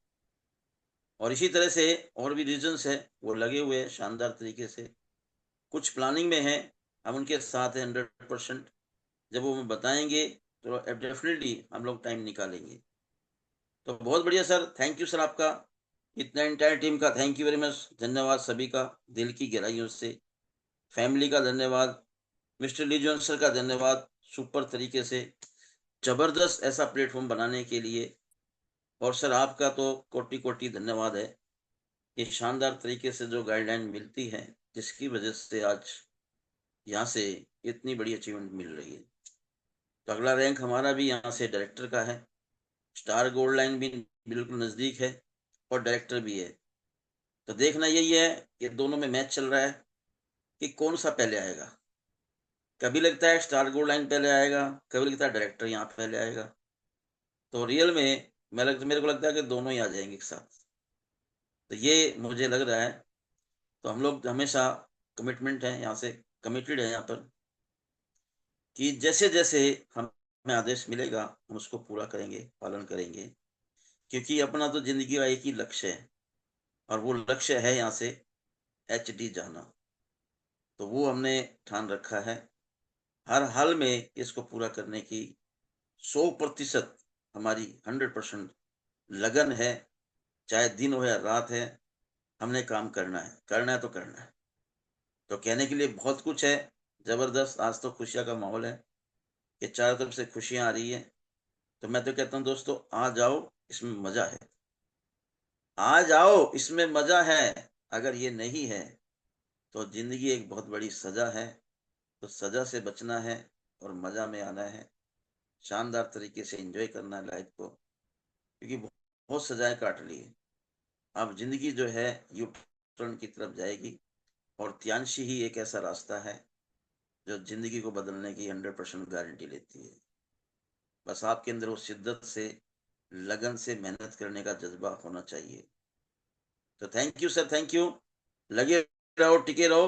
और इसी तरह से और भी रीजन्स है, वो लगे हुए हैं शानदार तरीके से, कुछ प्लानिंग में है, हम उनके साथ हैं 100%। जब वो हमें बताएंगे तो डेफिनेटली हम लोग टाइम निकालेंगे। तो बहुत बढ़िया सर, थैंक यू सर आपका, इतना इंटायर टीम का थैंक यू वेरी मच, धन्यवाद सभी का दिल की गहराइयों से। फैमिली का धन्यवाद, मिस्टर ली जॉन सर का धन्यवाद, सुपर तरीके से जबरदस्त ऐसा प्लेटफॉर्म बनाने के लिए। और सर आपका तो कोटि कोटि धन्यवाद है, ये शानदार तरीके से जो गाइडलाइन मिलती है, जिसकी वजह से आज यहाँ से इतनी बड़ी अचीवमेंट मिल रही है। तो अगला रैंक हमारा भी यहाँ से डायरेक्टर का है, स्टार गोल्ड लाइन भी बिल्कुल नजदीक है, और डायरेक्टर भी है। तो देखना यही है कि दोनों में मैच चल रहा है कि कौन सा पहले आएगा। कभी लगता है स्टार गोल्ड लाइन पहले आएगा, कभी लगता है डायरेक्टर यहाँ पहले आएगा। तो रियल में मेरे को लगता है कि दोनों ही आ जाएंगे एक साथ, तो ये मुझे लग रहा है। तो हम लोग हमेशा कमिटमेंट है यहाँ से, कमिटेड है यहाँ पर, कि जैसे जैसे हमें आदेश मिलेगा हम उसको पूरा करेंगे, पालन करेंगे, क्योंकि अपना तो जिंदगी का एक ही लक्ष्य है, और वो लक्ष्य है यहाँ से HD जाना। तो वो हमने ठान रखा है, हर हाल में इसको पूरा करने की 100% हमारी 100% लगन है, चाहे दिन हो या रात है, हमने काम करना है तो करना है। तो कहने के लिए बहुत कुछ है, जबरदस्त। आज तो खुशियां का माहौल है कि चारों तरफ से खुशियां आ रही है। तो मैं तो कहता हूँ दोस्तों, आ जाओ, इसमें मजा है, आ जाओ, इसमें मजा है। अगर ये नहीं है तो जिंदगी एक बहुत बड़ी सजा है। तो सजा से बचना है और मजा में आना है, शानदार तरीके से एंजॉय करना है लाइफ को, क्योंकि बहुत सजाएं काट ली है। अब जिंदगी जो है यू टर्न की तरफ जाएगी, और त्यांशी ही एक ऐसा रास्ता है जो जिंदगी को बदलने की 100% गारंटी लेती है। बस आपके अंदर वो शिद्दत से, लगन से मेहनत करने का जज्बा होना चाहिए। तो thank you sir, thank you. लगे रहो, टिके रहो,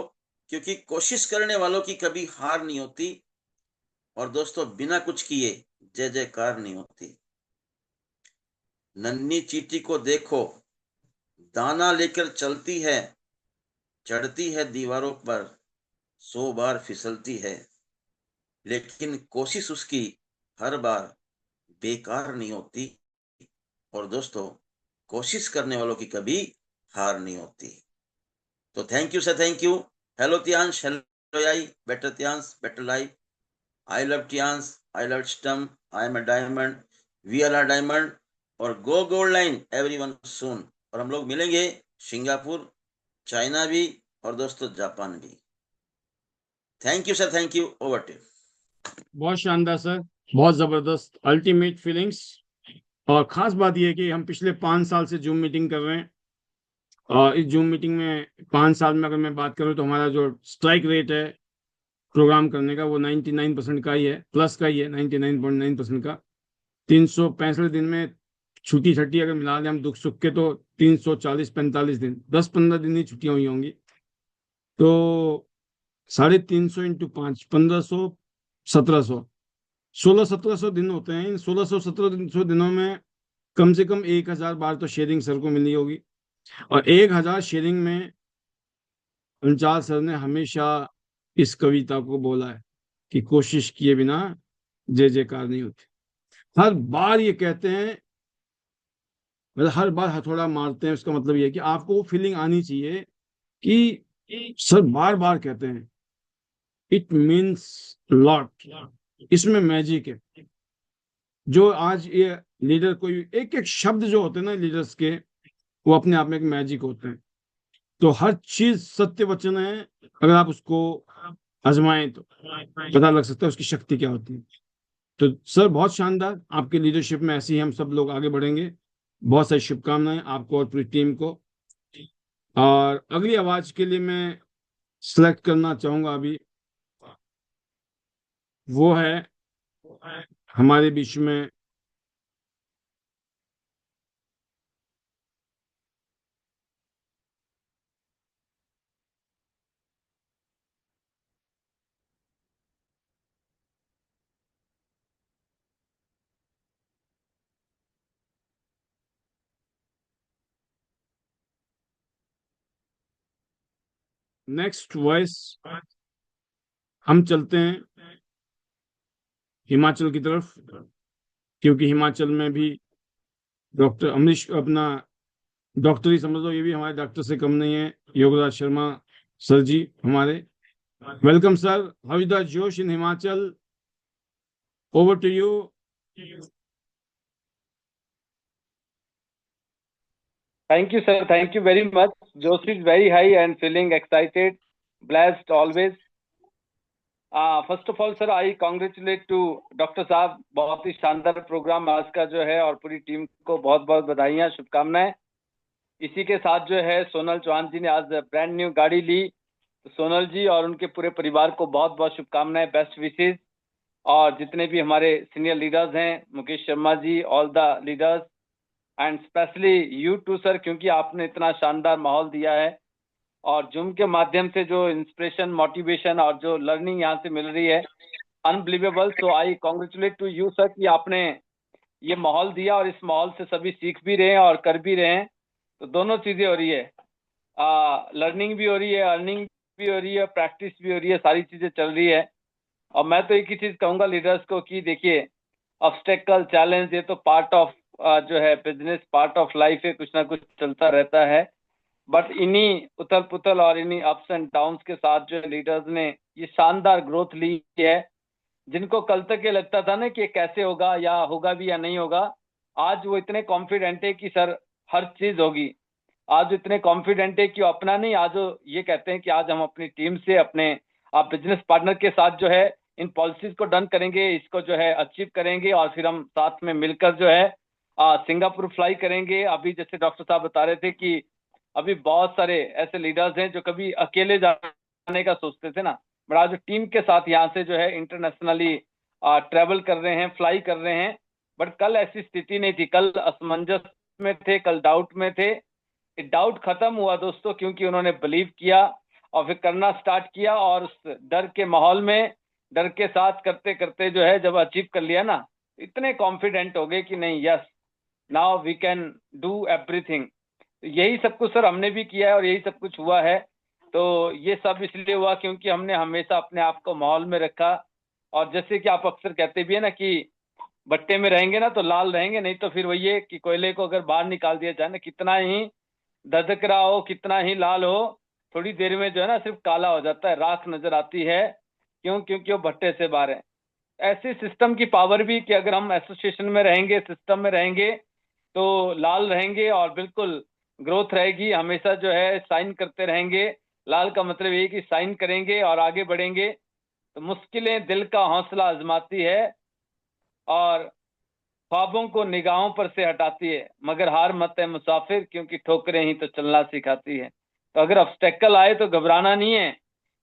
क्योंकि कोशिश करने वालों की कभी हार नहीं होती। और दोस्तों, बिना कुछ किए जय जयकार नहीं होती। नन्ही चींटी को देखो, दाना लेकर चलती है, चढ़ती है दीवारों पर, 100 बार फिसलती है, लेकिन कोशिश उसकी हर बार बेकार नहीं होती। और दोस्तों, कोशिश करने वालों की कभी हार नहीं होती। तो thank you sir, thank you. Hello Tiens, hello AI, better Tiens, better life. I love Tiens, I love system, I am a diamond, we are a diamond, और go gold line everyone soon. और हम लोग मिलेंगे Singapore, China भी, और दोस्तों Japan भी। Thank you sir, thank you. Over to. बहुत शानदार सर, बहुत जबरदस्त, अल्टीमेट फीलिंग्स। और खास बात यह है कि हम पिछले 5 साल से जूम मीटिंग कर रहे हैं, और इस जूम मीटिंग में 5 साल में अगर मैं बात करूं तो हमारा जो स्ट्राइक रेट है प्रोग्राम करने का, वो 99% का ही है, प्लस का ही है, 99.9% का। 365 दिन में छुट्टी छट्टी अगर मिला दें हम दुख सुख के, तो 340-45 दिन, 10-15 दिन ही छुट्टियां हुई होंगी। तो 350 इंटू 5, 1500, 1700, 1600-1700 दिन होते हैं। इन 1600-1700 दिनों में कम से कम 1000 बार तो शेयरिंग सर को मिली होगी। और 1000 शेयरिंग में अंचाल सर ने हमेशा इस कविता को बोला है कि कोशिश किए बिना जय जयकार नहीं होती। हर बार ये कहते हैं, मतलब हर बार हथौड़ा मारते हैं, उसका मतलब ये है कि आपको वो फीलिंग आनी चाहिए कि सर बार बार कहते हैं, इट मीन्स लॉट। इसमें मैजिक है। जो आज ये लीडर, कोई एक एक शब्द जो होते हैं ना लीडर्स के, वो अपने आप में एक मैजिक होते हैं। तो हर चीज सत्य वचन है, अगर आप उसको आजमाएं तो पता लग सकता है उसकी शक्ति क्या होती है। तो सर बहुत शानदार, आपके लीडरशिप में ऐसे ही हम सब लोग आगे बढ़ेंगे। बहुत सारी शुभकामनाएं आपको और पूरी टीम को। और अगली आवाज के लिए मैं सिलेक्ट करना चाहूंगा अभी, वो है हमारे बीच में नेक्स्ट वॉइस। हम चलते हैं हिमाचल की तरफ, क्योंकि हिमाचल में भी डॉक्टर अमरीश, अपना डॉक्टर ही समझ लो, ये भी हमारे डॉक्टर से कम नहीं है, योगराज शर्मा सर जी हमारे। Welcome sir, how is the जोश in Himachal? Over to you. Thank you, sir. Thank you very much. Josh is very high and feeling excited, blessed always. First of all, sir, I congratulate to Dr. साहब, बहुत ही शानदार programme आज का जो है, और पूरी टीम को बहुत बहुत बधाइयाँ, शुभकामनाएं। इसी के साथ जो है सोनल चौहान जी ने आज ब्रांड न्यू गाड़ी ली, तो सोनल जी और उनके पूरे परिवार को बहुत बहुत शुभकामनाएं, बेस्ट विशेस। और जितने भी हमारे सीनियर लीडर्स हैं, Mukesh Sharma ji, all the leaders, and specially you too sir, क्योंकि आपने इतना शानदार माहौल दिया है, और जूम के माध्यम से जो इंस्पिरेशन, मोटिवेशन और जो लर्निंग यहाँ से मिल रही है, unbelievable. So I congratulate to you sir कि आपने ये माहौल दिया, और इस माहौल से सभी सीख भी रहे हैं और कर भी रहे हैं। तो दोनों चीजें हो रही है, लर्निंग भी हो रही है, अर्निंग भी हो रही है, प्रैक्टिस भी हो रही है, सारी चीजें चल रही है। और मैं तो एक ही चीज कहूंगा लीडर्स को कि देखिए, ऑब्स्टेकल, चैलेंज, ये तो पार्ट ऑफ जो है बिजनेस पार्ट ऑफ लाइफ है, कुछ ना कुछ चलता रहता है। बट इन्हीं उथल पुथल और इन्हीं अप्स एंड डाउन्स के साथ जो लीडर्स ने ये शानदार ग्रोथ ली है, जिनको कल तक ये लगता था ना कि ये कैसे होगा या होगा भी या नहीं होगा, आज वो इतने कॉन्फिडेंट है कि सर हर चीज होगी। आज इतने कॉन्फिडेंट है कि वो अपना नहीं, आज वो ये कहते हैं कि आज हम अपनी टीम से, अपने बिजनेस पार्टनर के साथ जो है इन पॉलिसीज को डन करेंगे, इसको जो है अचीव करेंगे और फिर हम साथ में मिलकर जो है सिंगापुर फ्लाई करेंगे। अभी जैसे डॉक्टर साहब बता रहे थे कि अभी बहुत सारे ऐसे लीडर्स हैं जो कभी अकेले जाने का सोचते थे ना, बट आज टीम के साथ यहाँ से जो है इंटरनेशनली ट्रेवल कर रहे हैं, फ्लाई कर रहे हैं। बट कल ऐसी स्थिति नहीं थी, कल असमंजस में थे, कल डाउट में थे। डाउट खत्म हुआ दोस्तों, क्योंकि उन्होंने बिलीव किया और फिर करना स्टार्ट किया, और उस डर के माहौल में डर के साथ करते करते जो है जब अचीव कर लिया ना, इतने कॉन्फिडेंट हो गए कि नहीं, yes now we can do everything. यही सब कुछ सर हमने भी किया है और यही सब कुछ हुआ है। तो ये सब इसलिए हुआ क्योंकि हमने हमेशा अपने आप को माहौल में रखा। और जैसे कि आप अक्सर कहते भी है ना कि भट्टे में रहेंगे ना तो लाल रहेंगे, नहीं तो फिर वही है कि कोयले को अगर बाहर निकाल दिया जाए ना, कितना ही धधक रहा हो, कितना ही लाल हो, थोड़ी देर में जो है ना सिर्फ काला हो जाता है, राख नजर आती है। क्यों? क्योंकि वो भट्टे से बाहर है। ऐसी सिस्टम की पावर भी कि अगर हम एसोसिएशन में रहेंगे, सिस्टम में रहेंगे, तो लाल रहेंगे और बिल्कुल ग्रोथ रहेगी। हमेशा जो है साइन करते रहेंगे। लाल का मतलब ये कि साइन करेंगे और आगे बढ़ेंगे। तो मुश्किलें दिल का हौसला आजमाती है और ख्वाबों को निगाहों पर से हटाती है, मगर हार मत है मुसाफिर, क्योंकि ठोकरें ही तो चलना सिखाती है। तो अगर ऑब्स्टेकल आए तो घबराना नहीं है,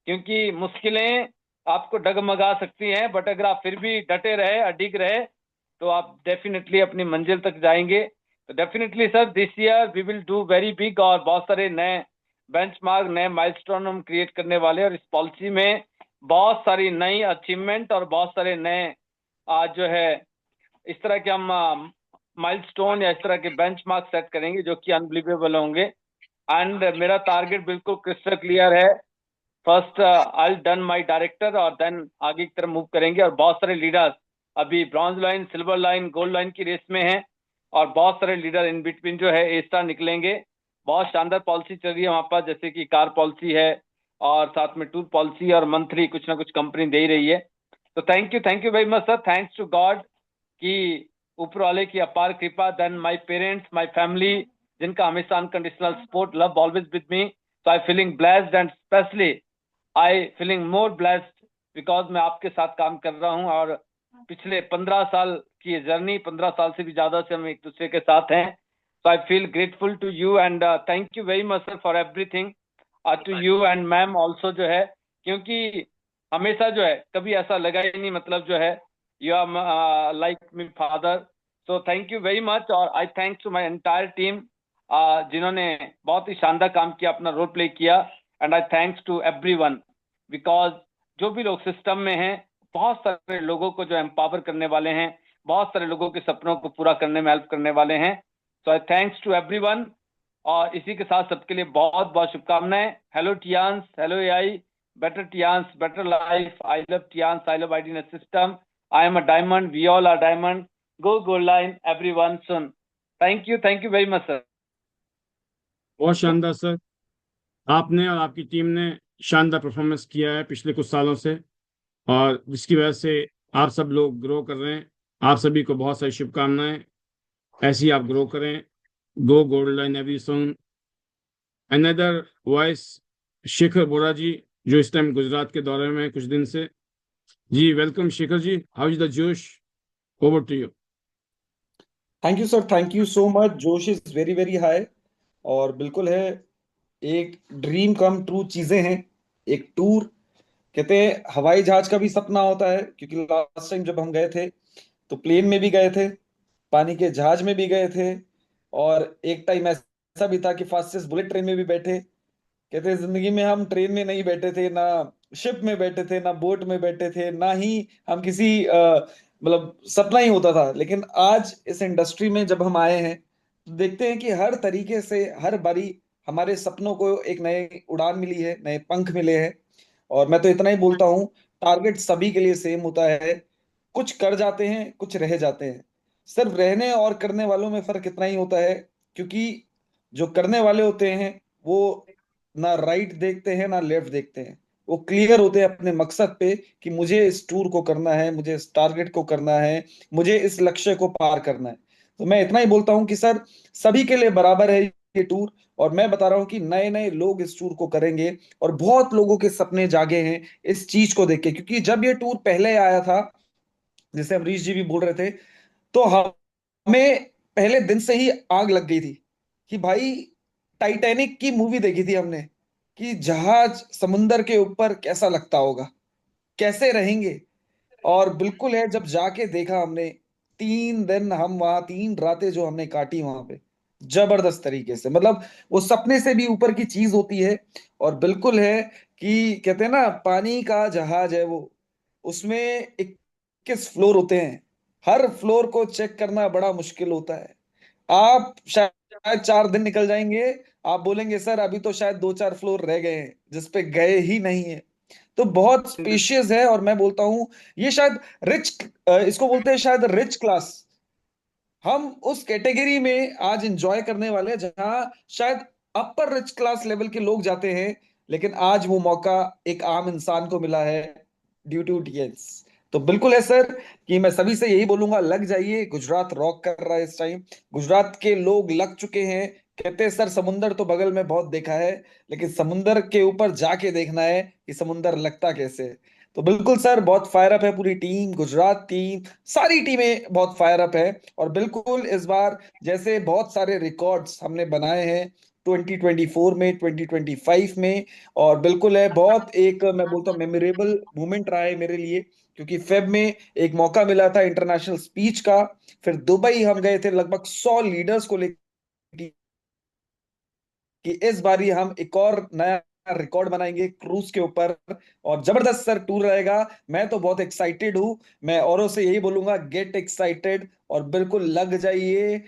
क्योंकि मुश्किलें आपको डगमगा सकती हैं, बट अगर आप फिर भी डटे रहे, अडिग रहे, तो आप डेफिनेटली अपनी मंजिल तक जाएंगे। तो definitely sir this year we will do very big, और बहुत सारे नए बेंचमार्क, नए माइलस्टोन हम क्रिएट करने वाले हैं। और इस पॉलिसी में बहुत सारी नई अचीवमेंट और बहुत सारे नए आज जो है इस तरह के हम माइलस्टोन या इस तरह के बेंचमार्क सेट करेंगे जो कि अनबिलीवेबल होंगे। एंड मेरा टारगेट बिल्कुल क्रिस्टल क्लियर है। First I done my director और देन आगे की तरफ मूव करेंगे। और बहुत सारे लीडर्स अभी bronze line, silver line, gold line की रेस में हैं, और बहुत सारे लीडर इन बिटवीन जो है ए स्टार निकलेंगे। बहुत शानदार पॉलिसी चल रही है वहाँ पर, जैसे कि कार पॉलिसी है और साथ में टूर पॉलिसी, और मंथली कुछ ना कुछ कंपनी दे ही रही है। तो thank you very much sir. Thanks to God कि ऊपर वाले की अपार कृपा, then my parents, my family, जिनका हमेशा unconditional support, love always with me. So I feeling blessed and specially I feeling more blessed because मैं आपके साथ काम कर रहा हूं, और पिछले 15 साल की ये जर्नी, 15 साल से भी ज्यादा से हम एक दूसरे के साथ हैं। So I feel grateful to you and thank you very much sir for everything, to you and ma'am also जो है, क्योंकि हमेशा जो है कभी ऐसा लगा ही नहीं, मतलब जो है you are like me father. So thank you very much. और I thanks to my entire team जिन्होंने बहुत ही शानदार काम किया, अपना रोल प्ले किया। And I thanks to everyone because जो भी लोग सिस्टम में हैं, बहुत सारे लोगों को जो एम्पावर करने वाले हैं, बहुत सारे लोगों के सपनों को पूरा करने में हेल्प करने वाले हैं। So I thanks to everyone. और इसी के साथ सबके लिए बहुत बहुत शुभकामनाएं। Hello Tiens, hello AI, better Tians, better life. I love Tians, I love IDNet system. I am a diamond, we all are diamond. Go gold line, everyone soon. Thank you very much sir. बहुत शानदार sir, आपने और आपकी team ने शानदार performance किया है पिछले कुछ सालों से, और जिसकी वजह से आप सब लोग ग्रो कर रहे हैं। आप सभी को बहुत सारी शुभकामनाएं, ऐसी आप ग्रो करें। गो गोल्ड लाइन एवरी सून। अनदर वॉइस शेखर बोरा जी, जो इस टाइम गुजरात के दौरे में है कुछ दिन से। जी welcome Shekhar ji, how is the जोश? Over to you. Thank you sir, thank you so much. जोश इज वेरी वेरी हाई, और बिल्कुल है, एक ड्रीम कम ट्रू चीजें हैं। एक टूर, कहते हैं हवाई जहाज का भी सपना होता है, क्योंकि लास्ट टाइम जब हम गए थे तो प्लेन में भी गए थे, पानी के जहाज में भी गए थे, और एक टाइम ऐसा भी था कि फास्टेस्ट बुलेट ट्रेन में भी बैठे। कहते हैं जिंदगी में हम ट्रेन में नहीं बैठे थे, ना शिप में बैठे थे, ना बोट में बैठे थे, ना ही हम किसी मतलब सपना ही होता था। लेकिन आज इस इंडस्ट्री में जब हम आए हैं तो देखते हैं कि हर तरीके से हर बारी हमारे सपनों को एक नए उड़ान मिली है, नए पंख मिले हैं। और मैं तो इतना ही बोलता हूँ, टारगेट सभी के लिए सेम होता है। कुछ कर जाते हैं, कुछ रह जाते हैं। सिर्फ रहने और करने वालों में फर्क इतना ही होता है, क्योंकि जो करने वाले होते हैं वो ना राइट देखते हैं ना लेफ्ट देखते हैं, वो क्लियर होते हैं अपने मकसद पे कि मुझे इस टूर को करना है, मुझे इस टारगेट को करना है, मुझे इस लक्ष्य को पार करना है। तो मैं इतना ही बोलता हूँ कि सर सभी के लिए बराबर है ये टूर, और मैं बता रहा हूँ कि नए नए लोग इस टूर को करेंगे, और बहुत लोगों के सपने जागे हैं इस चीज को देख के, क्योंकि जब ये टूर पहले आया था, जैसे अमरीश जी भी बोल रहे थे, तो हमें पहले दिन से ही आग लग गई थी कि भाई टाइटैनिक की मूवी देखी थी हमने, कि जहाज समुंदर के ऊपर कैसा लगता होगा, कैसे रहेंगे। और बिल्कुल है, जब जाके देखा हमने, 3 दिन हम वहां, 3 रातें जो हमने काटी वहां पे, जबरदस्त तरीके से, मतलब वो सपने से भी ऊपर की चीज होती है। और बिल्कुल है कि कहते हैं ना, पानी का जहाज है वो, उसमें 21 फ्लोर होते हैं, हर फ्लोर को चेक करना बड़ा मुश्किल होता है। आप शायद 4 दिन निकल जाएंगे, आप बोलेंगे सर अभी तो शायद 2-4 फ्लोर रह गए हैं जिस पे गए ही नहीं है। तो बहुत स्पेशियस है, और मैं बोलता हूं ये शायद रिच, इसको बोलते हैं शायद रिच क्लास। हम उस कैटेगरी में आज एंजॉय करने वाले हैं जहां शायद अपर रिच क्लास लेवल के लोग जाते हैं, लेकिन आज वो मौका एक आम इंसान को मिला है, ड्यू टू टीएस। तो बिल्कुल है सर कि मैं सभी से यही बोलूंगा, लग जाइए, गुजरात रॉक कर रहा है इस टाइम। गुजरात के लोग लग चुके हैं, कहते हैं सर समुंदर तो बगल में बहुत देखा है, लेकिन समुंदर के ऊपर जाके देखना है कि समुंदर लगता कैसे है। तो बिल्कुल सर, बहुत फायर अप है पूरी टीम, गुजरात टीम, सारी टीमें बहुत फायर अप है। और बिल्कुल इस बार जैसे बहुत सारे रिकॉर्ड्स हमने बनाए हैं 2024 में, 2025 में, और बिल्कुल है बहुत एक, मैं बोलता हूँ, मेमोरेबल मोमेंट रहा है मेरे लिए, क्योंकि फेब में एक मौका मिला था इंटरनेशनल स्पीच का। फिर दुबई हम गए थे लगभग 100 लीडर्स को लेकर, कि इस बारी हम एक और नया रिकॉर्ड बनाएंगे क्रूज के ऊपर, और जबरदस्त सर टूर रहेगा। मैं तो बहुत एक्साइटेड हूं, मैं औरों से यही बोलूंगा, गेट एक्साइटेड, और बिल्कुल लग जाइए।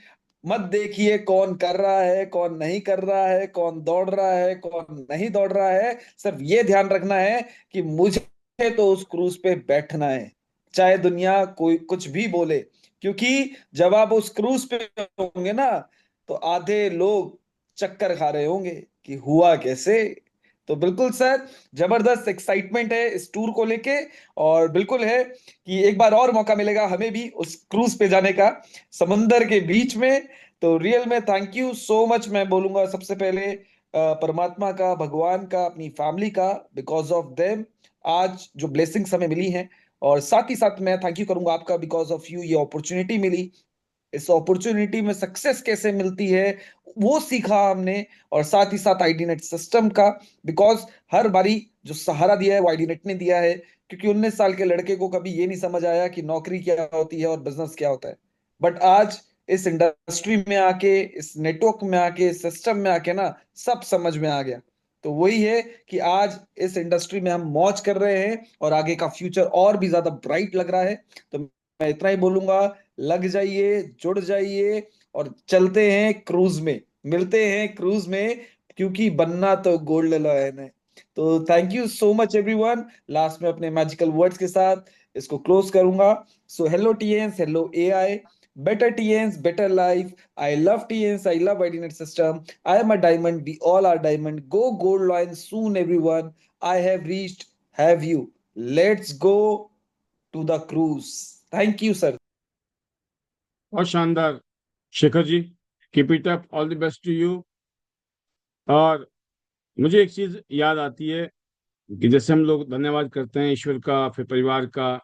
मत देखिए कौन कर रहा है, कौन नहीं कर रहा है, कौन दौड़ रहा है, कौन नहीं दौड़ रहा है, सिर्फ ये ध्यान रखना है कि मुझे तो उस क्रूज पे बैठना है, चाहे दुनिया कोई कुछ भी बोले। क्योंकि जब आप उस क्रूज पे होंगे ना, तो आधे लोग चक्कर खा रहे होंगे कि हुआ कैसे। तो बिल्कुल सर, जबरदस्त एक्साइटमेंट है इस टूर को लेके, और बिल्कुल है कि एक बार और मौका मिलेगा हमें भी उस क्रूज पे जाने का, समुंदर के बीच में। तो रियल में थैंक यू सो मच मैं बोलूंगा सबसे पहले परमात्मा का, भगवान का, अपनी फैमिली का, बिकॉज ऑफ देम आज जो ब्लेसिंग्स हमें मिली हैं। और साथ ही साथ मैं थैंक यू करूंगा आपका, बिकॉज ऑफ यू ये अपॉर्चुनिटी मिली। इस अपॉर्चुनिटी में सक्सेस कैसे मिलती है वो सीखा हमने, और साथ ही साथ आईडीनेट सिस्टम का, बिकॉज हर बारी जो सहारा दिया है वो आईडीनेट ने दिया है, क्योंकि 19 साल के लड़के को कभी ये नहीं समझ आया कि नौकरी क्या होती है और बिजनेस क्या होता है। बट आज इस इंडस्ट्री में आके, इस नेटवर्क में आके, इस सिस्टम में आके ना, सब समझ में आ गया। तो वही है कि आज इस इंडस्ट्री में हम मौज कर रहे हैं, और आगे का फ्यूचर और भी ज्यादा ब्राइट लग रहा है। तो मैं इतना ही बोलूंगा, लग जाइए, जुड़ जाइए, और चलते हैं क्रूज में, मिलते हैं क्रूज में, क्योंकि बनना तो गोल्ड लॉयन है। तो thank you so much everyone. Last में अपने मैजिकल वर्ड्स के साथ इसको क्लोज करूंगा। So hello Tiens, hello AI, better TNs, better life. I love TNs, I love IDNet system. I am a diamond, we all are diamond. Go gold line soon everyone. I have reached, have you. Let's go to the cruise. Thank you sir. और शानदार Shekhar ji, keep it up, all the best to you. और मुझे एक चीज याद आती है कि जैसे हम लोग धन्यवाद करते हैं ईश्वर का, फिर परिवार का,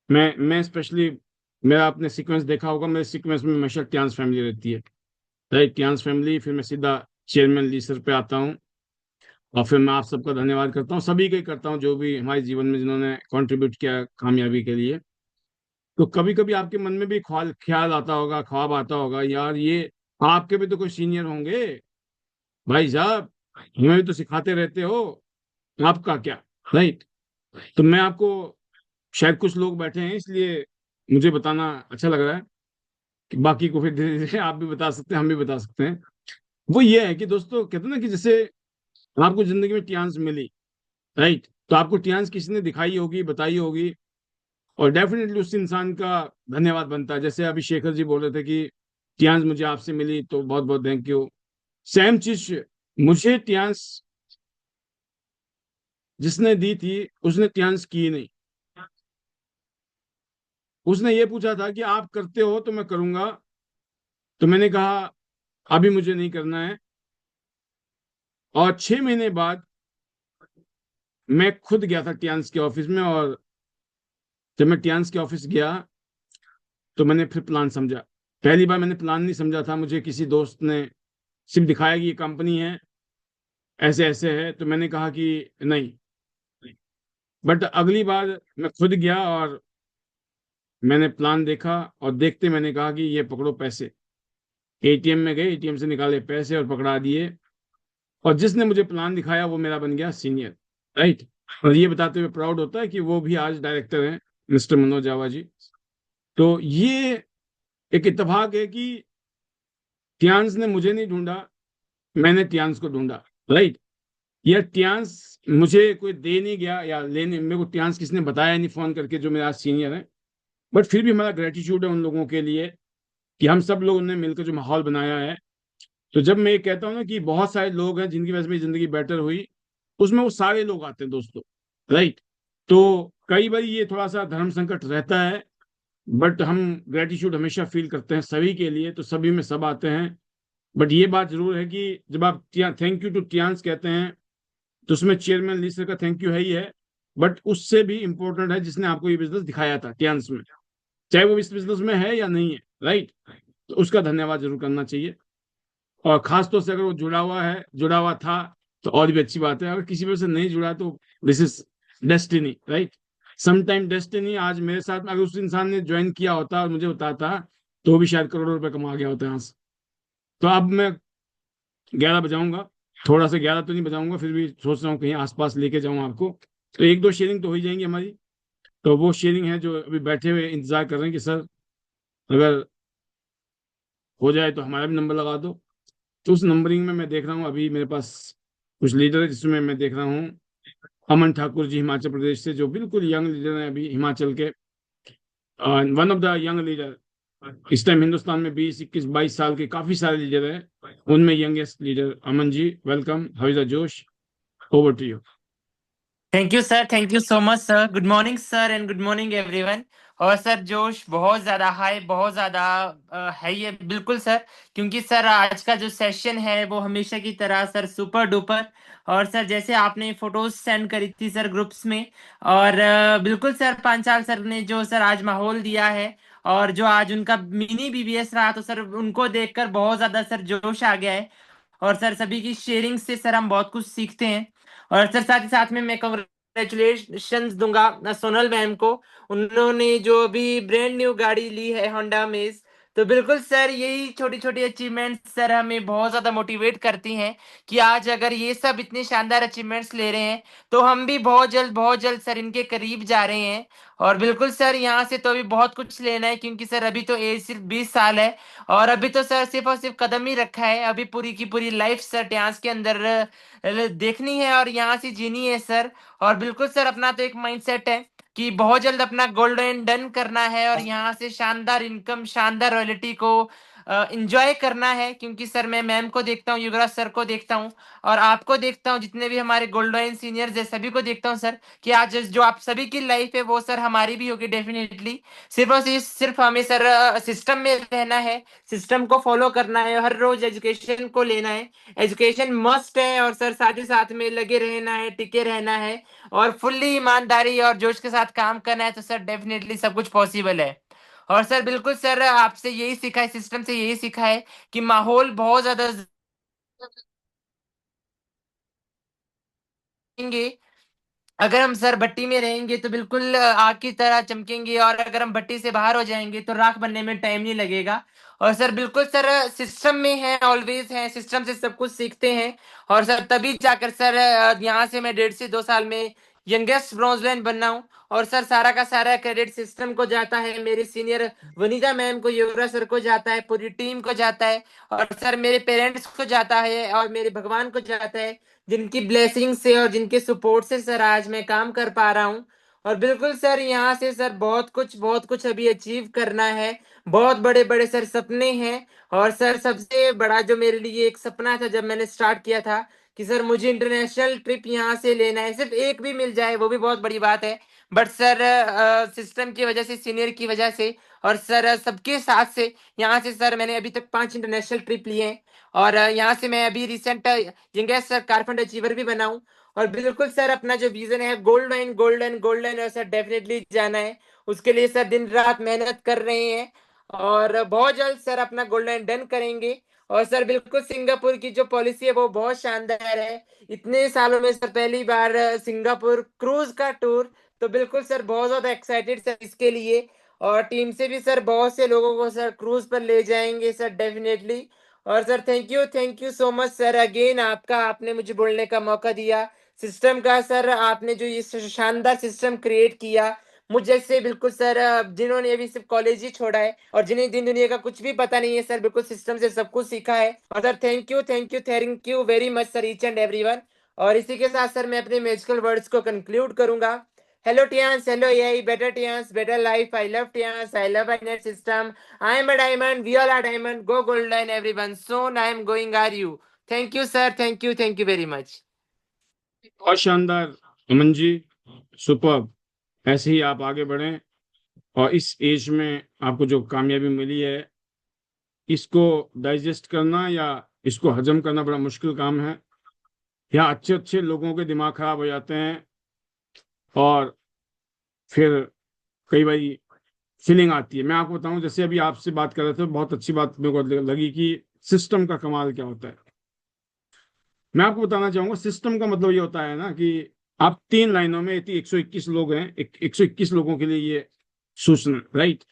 मैं स्पेशली, मेरा आपने सीक्वेंस देखा होगा, मेरे सीक्वेंस में हमेशा ट्यान्स फैमिली रहती है, राइट, ट्यान्स फैमिली, फिर मैं सीधा चेयरमैन ली सर पे आता हूँ, और फिर मैं आप सबका धन्यवाद करता हूँ, सभी का ही करता हूँ जो भी हमारे जीवन में जिन्होंने कंट्रीब्यूट किया कामयाबी के लिए। तो कभी कभी आपके मन में भी ख्याल ख्याल आता होगा, ख्वाब आता होगा, यार ये आपके भी तो कोई सीनियर होंगे भाई साहब, हमें भी तो सिखाते रहते हो, आपका क्या, राइट। तो मैं आपको, शायद कुछ लोग बैठे हैं इसलिए मुझे बताना अच्छा लग रहा है कि बाकी को फिर धीरे धीरे आप भी बता सकते हैं, हम भी बता सकते हैं। वो ये है कि दोस्तों, कहते हैं ना कि जैसे आपको जिंदगी में टियान्स मिली, राइट, तो आपको टियान्स किसी ने दिखाई होगी, बताई होगी, और डेफिनेटली उस इंसान का धन्यवाद बनता है। जैसे अभी शेखर जी बोल रहे थे कि टियांस मुझे आपसे मिली तो बहुत बहुत थैंक यू। सेम चीज मुझे टियांस जिसने दी थी उसने टियांस की नहीं। उसने ये पूछा था कि आप करते हो तो मैं करूंगा, तो मैंने कहा अभी मुझे नहीं करना है। और 6 महीने बाद मैं खुद गया था टियांस के ऑफिस में, और जब मैं टियांस के ऑफिस गया तो मैंने फिर प्लान समझा। पहली बार मैंने प्लान नहीं समझा था, मुझे किसी दोस्त ने सिर्फ दिखाया कि ये कंपनी है, ऐसे ऐसे है, तो मैंने कहा कि नहीं। बट अगली बार मैं खुद गया और मैंने प्लान देखा, और देखते मैंने कहा कि ये पकड़ो पैसे। एटीएम में गए, एटीएम से निकाले पैसे और पकड़ा दिए, और जिसने मुझे प्लान दिखाया वो मेरा बन गया सीनियर, राइट। और ये बताते हुए प्राउड होता है कि वो भी आज डायरेक्टर हैं, मिस्टर मनोज जावा जी। तो ये एक इत्तेफाक है कि टियांस ने मुझे नहीं ढूंढा, मैंने टियांस को ढूंढा, राइट। या टियांस मुझे कोई दे नहीं गया, या लेने मेरे को टियांस किसने बताया नहीं फोन करके, जो मेरे आज सीनियर है। बट फिर भी हमारा ग्रेटिट्यूड है उन लोगों के लिए कि हम सब लोगों ने मिलकर जो माहौल बनाया है। तो जब मैं ये कहता हूँ ना कि बहुत सारे लोग हैं जिनकी वजह से मेरी जिंदगी बेटर हुई, उसमें वो सारे लोग आते हैं दोस्तों, राइट। तो कई बार ये थोड़ा सा धर्म संकट रहता है, बट हम ग्रेटिट्यूड हमेशा फील करते हैं सभी के लिए, तो सभी में सब आते हैं। बट ये बात जरूर है कि जब आप थैंक यू टू टियांस कहते हैं तो उसमें चेयरमैन ली सर का थैंक यू है ही है, बट उससे भी इम्पोर्टेंट है जिसने आपको ये बिजनेस दिखाया था टियांस में, चाहे वो इस बिजनेस में है या नहीं है, राइट। तो उसका धन्यवाद जरूर करना चाहिए। और खास तौर से अगर वो जुड़ा हुआ है, जुड़ा हुआ था, तो और भी अच्छी बात है। अगर किसी वजह से नहीं जुड़ा तो this is destiny, right. Sometime destiny आज मेरे साथ में, अगर उस इंसान ने ज्वाइन किया होता और मुझे बताता तो वो भी शायद करोड़ों रुपए कमा गया होता यहाँ से। तो अब मैं 11 बजाऊंगा, थोड़ा सा 11 तो नहीं बजाऊंगा, फिर भी सोच रहा हूँ कहीं आसपास लेके जाऊँ आपको, तो एक दो शेयरिंग तो हो ही जाएंगी हमारी। तो वो शेयरिंग है जो अभी बैठे हुए इंतजार कर रहे हैं कि सर अगर हो जाए तो हमारा भी नंबर लगा दो। तो उस नंबरिंग में मैं देख रहा हूँ अभी मेरे पास कुछ लीडर है, जिसमें मैं देख रहा हूँ अमन ठाकुर जी हिमाचल प्रदेश से, जो बिल्कुल यंग लीडर हैं अभी हिमाचल के, one of the young leader. इस टाइम हिंदुस्तान में 20, 21, 22 साल के काफी सारे लीडर हैं, उनमें youngest leader Aman ji, welcome, how is the जोश, over to you. Thank you sir, thank you so much sir. Good morning sir and good morning everyone. और सर जोश बहुत ज्यादा हाई, बहुत ज्यादा है ये, बिल्कुल सर। क्योंकि सर आज का जो सेशन है वो हमेशा की तरह सर सुपर डुपर। और सर जैसे आपने फोटोज सेंड करी थी सर ग्रुप्स में, और बिल्कुल सर पांचाल सर ने जो सर आज माहौल दिया है, और जो आज उनका मिनी बीबीएस रहा, तो सर उनको देखकर बहुत ज्यादा सर जोश आ गया है। और सर सभी की शेयरिंग से सर हम बहुत कुछ सीखते हैं। और सर साथ ही साथ में मैं कांग्रेचुलेशंस दूंगा सोनल मैम को। उन्होंने जो अभी ब्रांड न्यू गाड़ी ली है होंडा मेज। तो बिल्कुल सर यही छोटी छोटी अचीवमेंट्स सर हमें बहुत ज्यादा मोटिवेट करती हैं कि आज अगर ये सब इतने शानदार अचीवमेंट्स ले रहे हैं तो हम भी बहुत जल्द सर इनके करीब जा रहे हैं। और बिल्कुल सर यहाँ से तो अभी बहुत कुछ लेना है, क्योंकि सर अभी तो एज सिर्फ 20 साल है। और अभी तो सर सिर्फ और सिर्फ कदम ही रखा है, अभी पूरी की पूरी लाइफ सर डांस के अंदर देखनी है और यहाँ से जीनी है सर। और बिल्कुल सर अपना तो एक माइंडसेट है कि बहुत जल्द अपना गोल्डन डन करना है, और यहाँ से शानदार इनकम, शानदार रॉयल्टी को इंजॉय करना है। क्योंकि सर मैं मैम को देखता हूँ, युवराज सर को देखता हूँ, और आपको देखता हूँ, जितने भी हमारे गोल्डन सीनियर्स है सभी को देखता हूँ सर, कि आज जो आप सभी की लाइफ है वो सर हमारी भी होगी डेफिनेटली। सिर्फ और सिर्फ हमें सर सिस्टम में रहना है, सिस्टम को फॉलो करना है, हर रोज एजुकेशन को लेना है। एजुकेशन मस्ट है, और सर साथ ही साथ में लगे रहना है, टिके रहना है, और फुल्ली ईमानदारी और जोश के साथ काम करना है, तो सर डेफिनेटली सब कुछ पॉसिबल है। और सर बिल्कुल सर आपसे यही सीखा है, सिस्टम से यही सीखा है कि माहौल बहुत ज्यादा अगर हम सर भट्टी में रहेंगे तो बिल्कुल आग की तरह चमकेंगे, और अगर हम भट्टी से बाहर हो जाएंगे तो राख बनने में टाइम नहीं लगेगा। और सर बिल्कुल सर सिस्टम में है, ऑलवेज है, सिस्टम से सब कुछ सीखते हैं। और सर तभी जाकर सर यहाँ से मैं 1.5 से 2 साल में यंगेस्ट ब्रॉन्ज लाइन बनना हूँ। और सर सारा का सारा क्रेडिट सिस्टम को जाता है, मेरे सीनियर वनीता मैम को, युवराज सर को जाता है, पूरी टीम को जाता है, और सर मेरे पेरेंट्स को जाता है, और मेरे भगवान को जाता है, जिनकी ब्लेसिंग से और जिनके सपोर्ट से सर आज मैं काम कर पा रहा हूँ। और बिल्कुल सर यहाँ से सर बहुत कुछ अभी अचीव करना है। बहुत बड़े बड़े सर सपने हैं। और सर सबसे बड़ा जो मेरे लिए एक सपना था जब मैंने स्टार्ट किया था कि सर मुझे इंटरनेशनल ट्रिप यहाँ से लेना है, सिर्फ एक भी मिल जाए वो भी बहुत बड़ी बात है। बट सर सिस्टम की वजह से, सीनियर की वजह से और सर सबके साथ से यहाँ से सर मैंने अभी तक 5 इंटरनेशनल ट्रिप लिए हैं। और यहाँ से मैं अभी recent youngest sir car fund achiever भी बना हूँ। और बिल्कुल सर अपना जो विजन है गोल्डन गोल्डन गोल्डन और सर डेफिनेटली जाना है। उसके लिए सर दिन रात मेहनत कर रहे हैं और बहुत जल्द सर अपना गोल्डन डन करेंगे। और सर बिल्कुल सिंगापुर की जो पॉलिसी है वो बहुत शानदार है। इतने सालों में सर पहली बार सिंगापुर क्रूज का टूर। तो बिल्कुल सर बहुत ज्यादा एक्साइटेड सर इसके लिए। और टीम से भी सर बहुत से लोगों को सर क्रूज पर ले जाएंगे सर डेफिनेटली। और sir thank you so much sir again आपका, आपने मुझे बोलने का मौका दिया। सिस्टम का सर आपने जो ये शानदार सिस्टम क्रिएट किया मुझ जैसे बिल्कुल सर जिन्होंने अभी सिर्फ कॉलेज ही छोड़ा है और जिन्हें दिन दुनिया का कुछ भी पता नहीं है सर, बिल्कुल सिस्टम से सब कुछ सीखा है। और sir thank you very much sir each and everyone. और इसी के साथ सर मैं अपने मैजिकल वर्ड्स को कंक्लूड करूंगा। Hello Tiens, hello AI, better Tiens, better life, I love Tiens, I love net system, I am a diamond, we all are diamond, go golden everyone, soon I am going are you. Thank you sir, thank you very much. बहुत शानदार Aman ji, superb. ऐसे ही आप आगे बढ़ें और इस as में आपको जो कामयाबी मिली है इसको डाइजेस्ट करना या इसको हजम करना बड़ा मुश्किल काम है। यहाँ अच्छे अच्छे लोगों के दिमाग खराब हो जाते हैं और फिर कई बार फीलिंग आती है। मैं आपको बताऊं, जैसे अभी आपसे बात कर रहे थे, बहुत अच्छी बात मेरे को लगी कि सिस्टम का कमाल क्या होता है। मैं आपको बताना चाहूंगा, सिस्टम का मतलब ये होता है ना कि आप 3 लाइनों में 121 लोग हैं, 121 लोगों के लिए ये सूचना, राइट।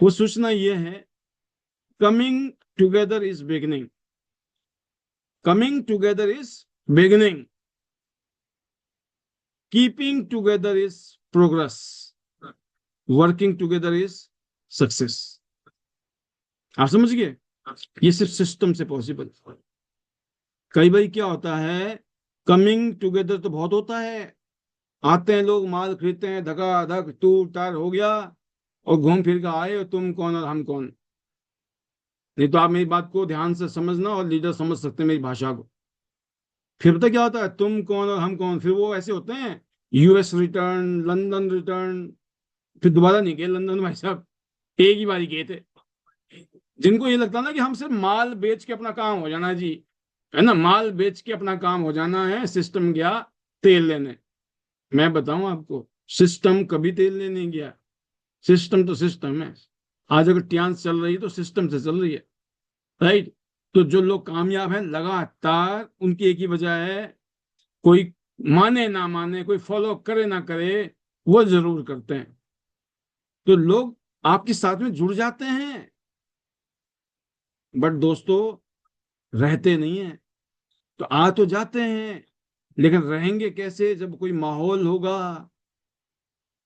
वो सूचना ये है, coming together is beginning, coming together is beginning, keeping together is progress, working together is success. आप समझ गए? ये सिर्फ सिस्टम से पॉसिबल। कई बार क्या होता है, कमिंग टुगेदर तो बहुत होता है, आते हैं लोग, माल खरीदते हैं, धका टूर टार हो गया और घूम फिर के आए और तुम कौन और हम कौन। नहीं तो आप मेरी बात को ध्यान से समझना और लीडर समझ सकते हैं मेरी भाषा को। फिर पता क्या होता है, तुम कौन और हम कौन, फिर वो ऐसे होते हैं यूएस रिटर्न, लंदन रिटर्न, फिर दोबारा नहीं गए लंदन भाई साहब, एक ही बारी गए थे। जिनको ये लगता ना कि हम सिर्फ माल बेच के अपना काम हो जाना जी, है ना, माल बेच के अपना काम हो जाना है, सिस्टम गया तेल लेने। मैं बताऊं आपको, सिस्टम कभी तेल लेने गया। सिस्टम तो सिस्टम है। आज अगर टियांस चल रही है तो सिस्टम से चल रही है, राइट। तो जो लोग कामयाब हैं लगातार, उनकी एक ही वजह है, कोई माने ना माने, कोई फॉलो करे ना करे, वो जरूर करते हैं। तो लोग आपके साथ में जुड़ जाते हैं, बट दोस्तों रहते नहीं हैं। तो आ तो जाते हैं, लेकिन रहेंगे कैसे जब कोई माहौल होगा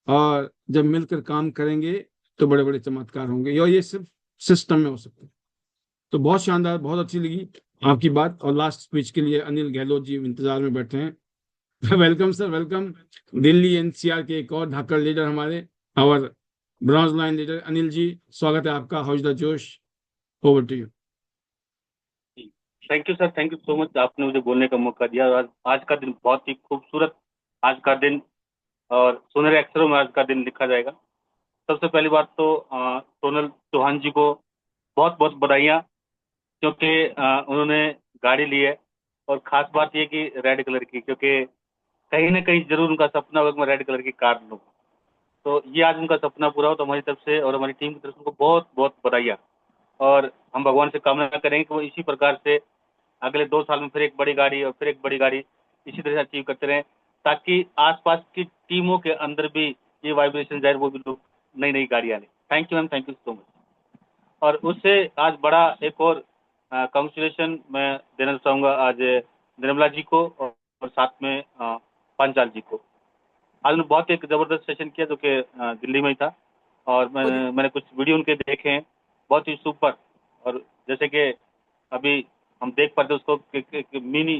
और जब मिलकर काम करेंगे तो बड़े बड़े चमत्कार होंगे, और ये सिर्फ सिस्टम में हो सकता है। तो बहुत शानदार, बहुत अच्छी लगी आपकी बात। और लास्ट स्पीच के लिए अनिल गहलोत जी इंतजार में बैठे हैं। Welcome sir, welcome. Delhi NCR के एक और धाकड़ लीडर हमारे, और bronze line leader Anil ji, स्वागत है आपका। हाउ इज द जोश, over to you. Thank you sir, thank you so much, आपने मुझे बोलने का मौका दिया। आज का दिन बहुत ही खूबसूरत, आज का दिन और सुनहरे अक्षरों में आज का दिन लिखा जाएगा। सबसे पहली बात तो सोनल चौहान जी को बहुत बहुत बधाइयाँ, क्योंकि उन्होंने गाड़ी ली है। और खास बात ये कि रेड कलर की, क्योंकि कहीं ना कहीं जरूर उनका सपना होगा कि मैं रेड कलर की कार लूँ। तो ये आज उनका सपना पूरा हो, तो हमारी तरफ से और हमारी टीम की तरफ से उनको बहुत बहुत बधाइयाँ। और हम भगवान से कामना करेंगे कि वो इसी प्रकार से अगले 2 साल में फिर एक बड़ी गाड़ी और फिर एक बड़ी गाड़ी इसी तरह से अचीव करते रहें, ताकि आसपास की टीमों के अंदर भी ये वाइब्रेशन जाए, वो भी लोग नई नई गाड़ियाँ लें। Thank you ma'am, thank you so much. और उससे आज बड़ा एक और कांग्रेचुलेशन मैं देना चाहूँगा आज निर्मला जी को और साथ में पांचाल जी को। आज उन्होंने बहुत एक जबरदस्त सेशन किया जो कि दिल्ली में ही था, और मैंने कुछ वीडियो उनके देखे हैं, बहुत ही सुपर। और जैसे कि अभी हम देख पाते उसको मिनी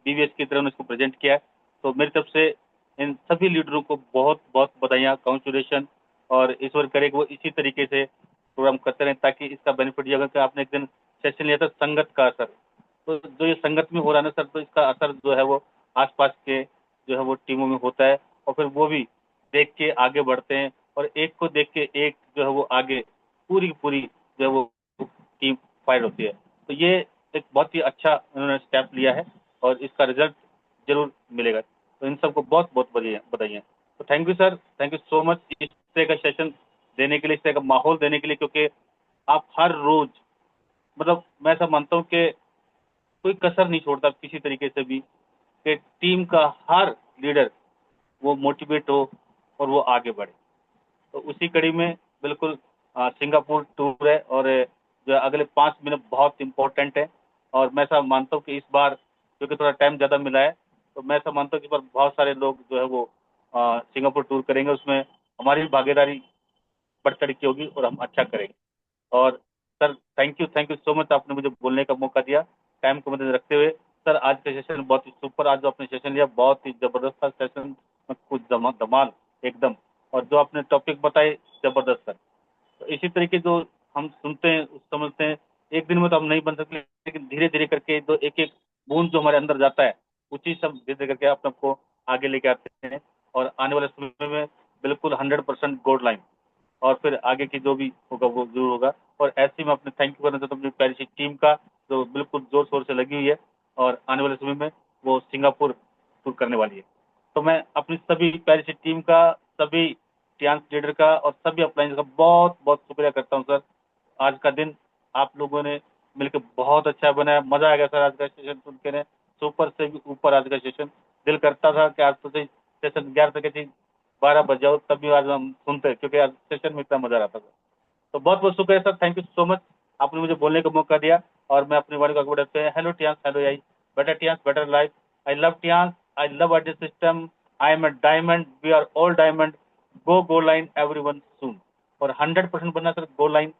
बीवीएस की तरह उसको प्रेजेंट किया है। तो मेरी तरफ से इन सभी लीडरों को बहुत बहुत बधाइयाँ, कांग्रेचुलेशन, और ईश्वर करे कि वो इसी तरीके से प्रोग्राम करते रहें, ताकि इसका बेनिफिट ये होगा कि आपने एक दिन सेशन लिया था संगत का असर, तो जो ये संगत में हो रहा है ना सर, तो इसका असर जो है वो आसपास के जो है वो टीमों में होता है, और फिर वो भी देख के आगे बढ़ते हैं, और एक को देख के एक जो है वो आगे पूरी की पूरी जो है वो टीम फाइट होती है। तो ये एक बहुत ही अच्छा उन्होंने स्टेप लिया है, और इसका रिजल्ट जरूर मिलेगा। तो इन सबको बहुत बहुत बधाइयाँ। तो thank you sir, thank you so much इस तरह का सेशन देने के लिए, इस तरह का माहौल देने के लिए, क्योंकि आप हर रोज, मतलब मैं ऐसा मानता हूँ कि कोई कसर नहीं छोड़ता किसी तरीके से भी, कि टीम का हर लीडर वो मोटिवेट हो और वो आगे बढ़े। तो उसी कड़ी में बिल्कुल सिंगापुर टूर है, और जो अगले 5 मिनट बहुत इम्पोर्टेंट है, और मैं ऐसा मानता हूँ कि इस बार क्योंकि थोड़ा टाइम ज़्यादा मिला है, तो मैं ऐसा मानता हूँ कि इस बार बहुत सारे लोग जो है वो सिंगापुर टूर करेंगे, उसमें हमारी भागीदारी बढ़ चढ़ की होगी और हम अच्छा करेंगे। और sir thank you so much, आपने मुझे बोलने का मौका दिया टाइम को मद्देनजर रखते हुए। सर आज का सेशन बहुत ही सुपर, आज जो आपने सेशन लिया बहुत ही जबरदस्त था सेशन, कुछ धमाल एकदम, और जो आपने टॉपिक बताए जबरदस्त सर। तो इसी तरीके जो हम सुनते हैं समझते हैं, एक दिन में तो हम नहीं बन सकते, लेकिन धीरे धीरे करके जो एक एक बूंद जो हमारे अंदर जाता है, उसी सब धीरे धीरे करके अपने को आगे लेके आते हैं, और आने वाले समय में बिल्कुल 100% गोल्ड लाइन, और फिर आगे की जो भी होगा वो जरूर होगा। और ऐसे में अपने थैंक यू करना चाहता हूँ अपनी प्यारी सी टीम का, जो बिल्कुल जोर शोर से लगी हुई है, और आने वाले समय में वो सिंगापुर टूर करने वाली है। तो मैं अपनी सभी प्यारी सी टीम का, सभी टियांस लीडर का और सभी अपलाइंस का बहुत बहुत शुक्रिया करता हूँ सर। आज का दिन आप लोगों ने मिलकर बहुत अच्छा बनाया, मजा आ गया सर आज का सेशन सुन के, सुपर से भी ऊपर आज का सेशन। दिल करता था कि आज तो सेशन 11 तक 12 बज जाओ तब भी आज हम सुनते, क्योंकि आज सेशन में इतना मजा आता था। तो बहुत बहुत शुक्रिया sir, thank you so much, आपने मुझे बोलने का मौका दिया, और मैं अपनी वाणी को आगे बढ़ाते हैं। Hello Tiens, hello AI, better Tiens better life, I love Tiens, I love IT system, I am a diamond, we are all diamond, go line everyone soon. और 100% बनना सर गो लाइन,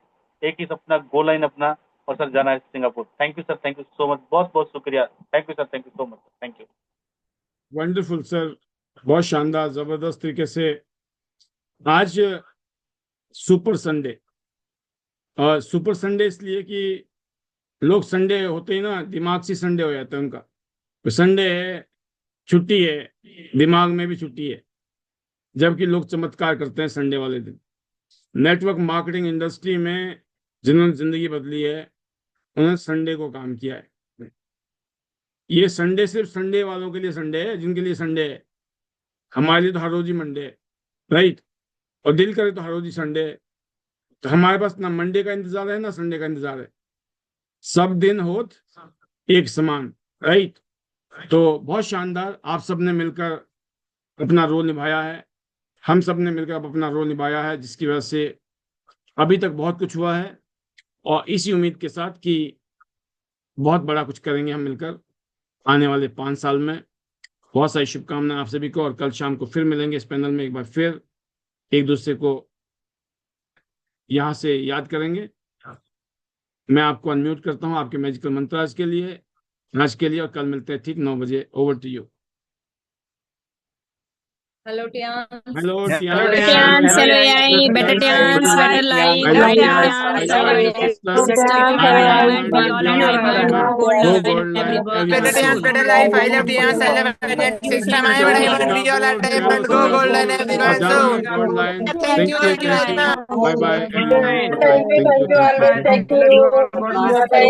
एक ही सपना गो लाइन अपना, और सर जाना है Singapore. Thank you sir, thank you so much, बहुत बहुत शुक्रिया, thank you sir, thank you so much, thank you. Wonderful sir, बहुत शानदार जबरदस्त तरीके से। आज सुपर संडे, और सुपर संडे इसलिए कि लोग संडे होते ही ना दिमाग से संडे हो जाता है उनका, तो संडे है, छुट्टी है, दिमाग में भी छुट्टी है, जबकि लोग चमत्कार करते हैं संडे वाले दिन। नेटवर्क मार्केटिंग इंडस्ट्री में जिन्होंने जिंदगी बदली है, उन्होंने संडे को काम किया है। ये संडे सिर्फ संडे वालों के लिए संडे है, जिनके लिए संडे है। हमारे लिए तो हर रोज ही मंडे है, राइट, और दिल करे तो हर रोज ही संडे है। तो हमारे पास ना मंडे का इंतजार है ना संडे का इंतजार है, सब दिन होत एक समान, राइट। तो बहुत शानदार, आप सबने मिलकर अपना रोल निभाया है, हम सब ने मिलकर अपना रोल निभाया है, जिसकी वजह से अभी तक बहुत कुछ हुआ है, और इसी उम्मीद के साथ कि बहुत बड़ा कुछ करेंगे हम मिलकर आने वाले 5 साल में। बहुत सारी शुभकामनाएं आप सभी को, और कल शाम को फिर मिलेंगे इस पैनल में, एक बार फिर एक दूसरे को यहाँ से याद करेंगे। मैं आपको अनम्यूट करता हूँ आपके मैजिकल मंत्र आज के लिए, और कल मिलते हैं ठीक 9 बजे। Over to you. Hello Tiens, hello Tiens, Tiens, hello AI, better Tiens better life, I love Tiens Tiens, I love hello system, system, I hello am diamond, we all are diamond, go golden gold line, better everyone Tiens soon. Better life, I love Tiens, I love system, I am diamond, we all are diamond, go golden everyone soon. Gold line. Thank you Thank you. Very much. Bye bye everyone. Bye bye. Thank you. Thank you, Thank you. always. Thank you.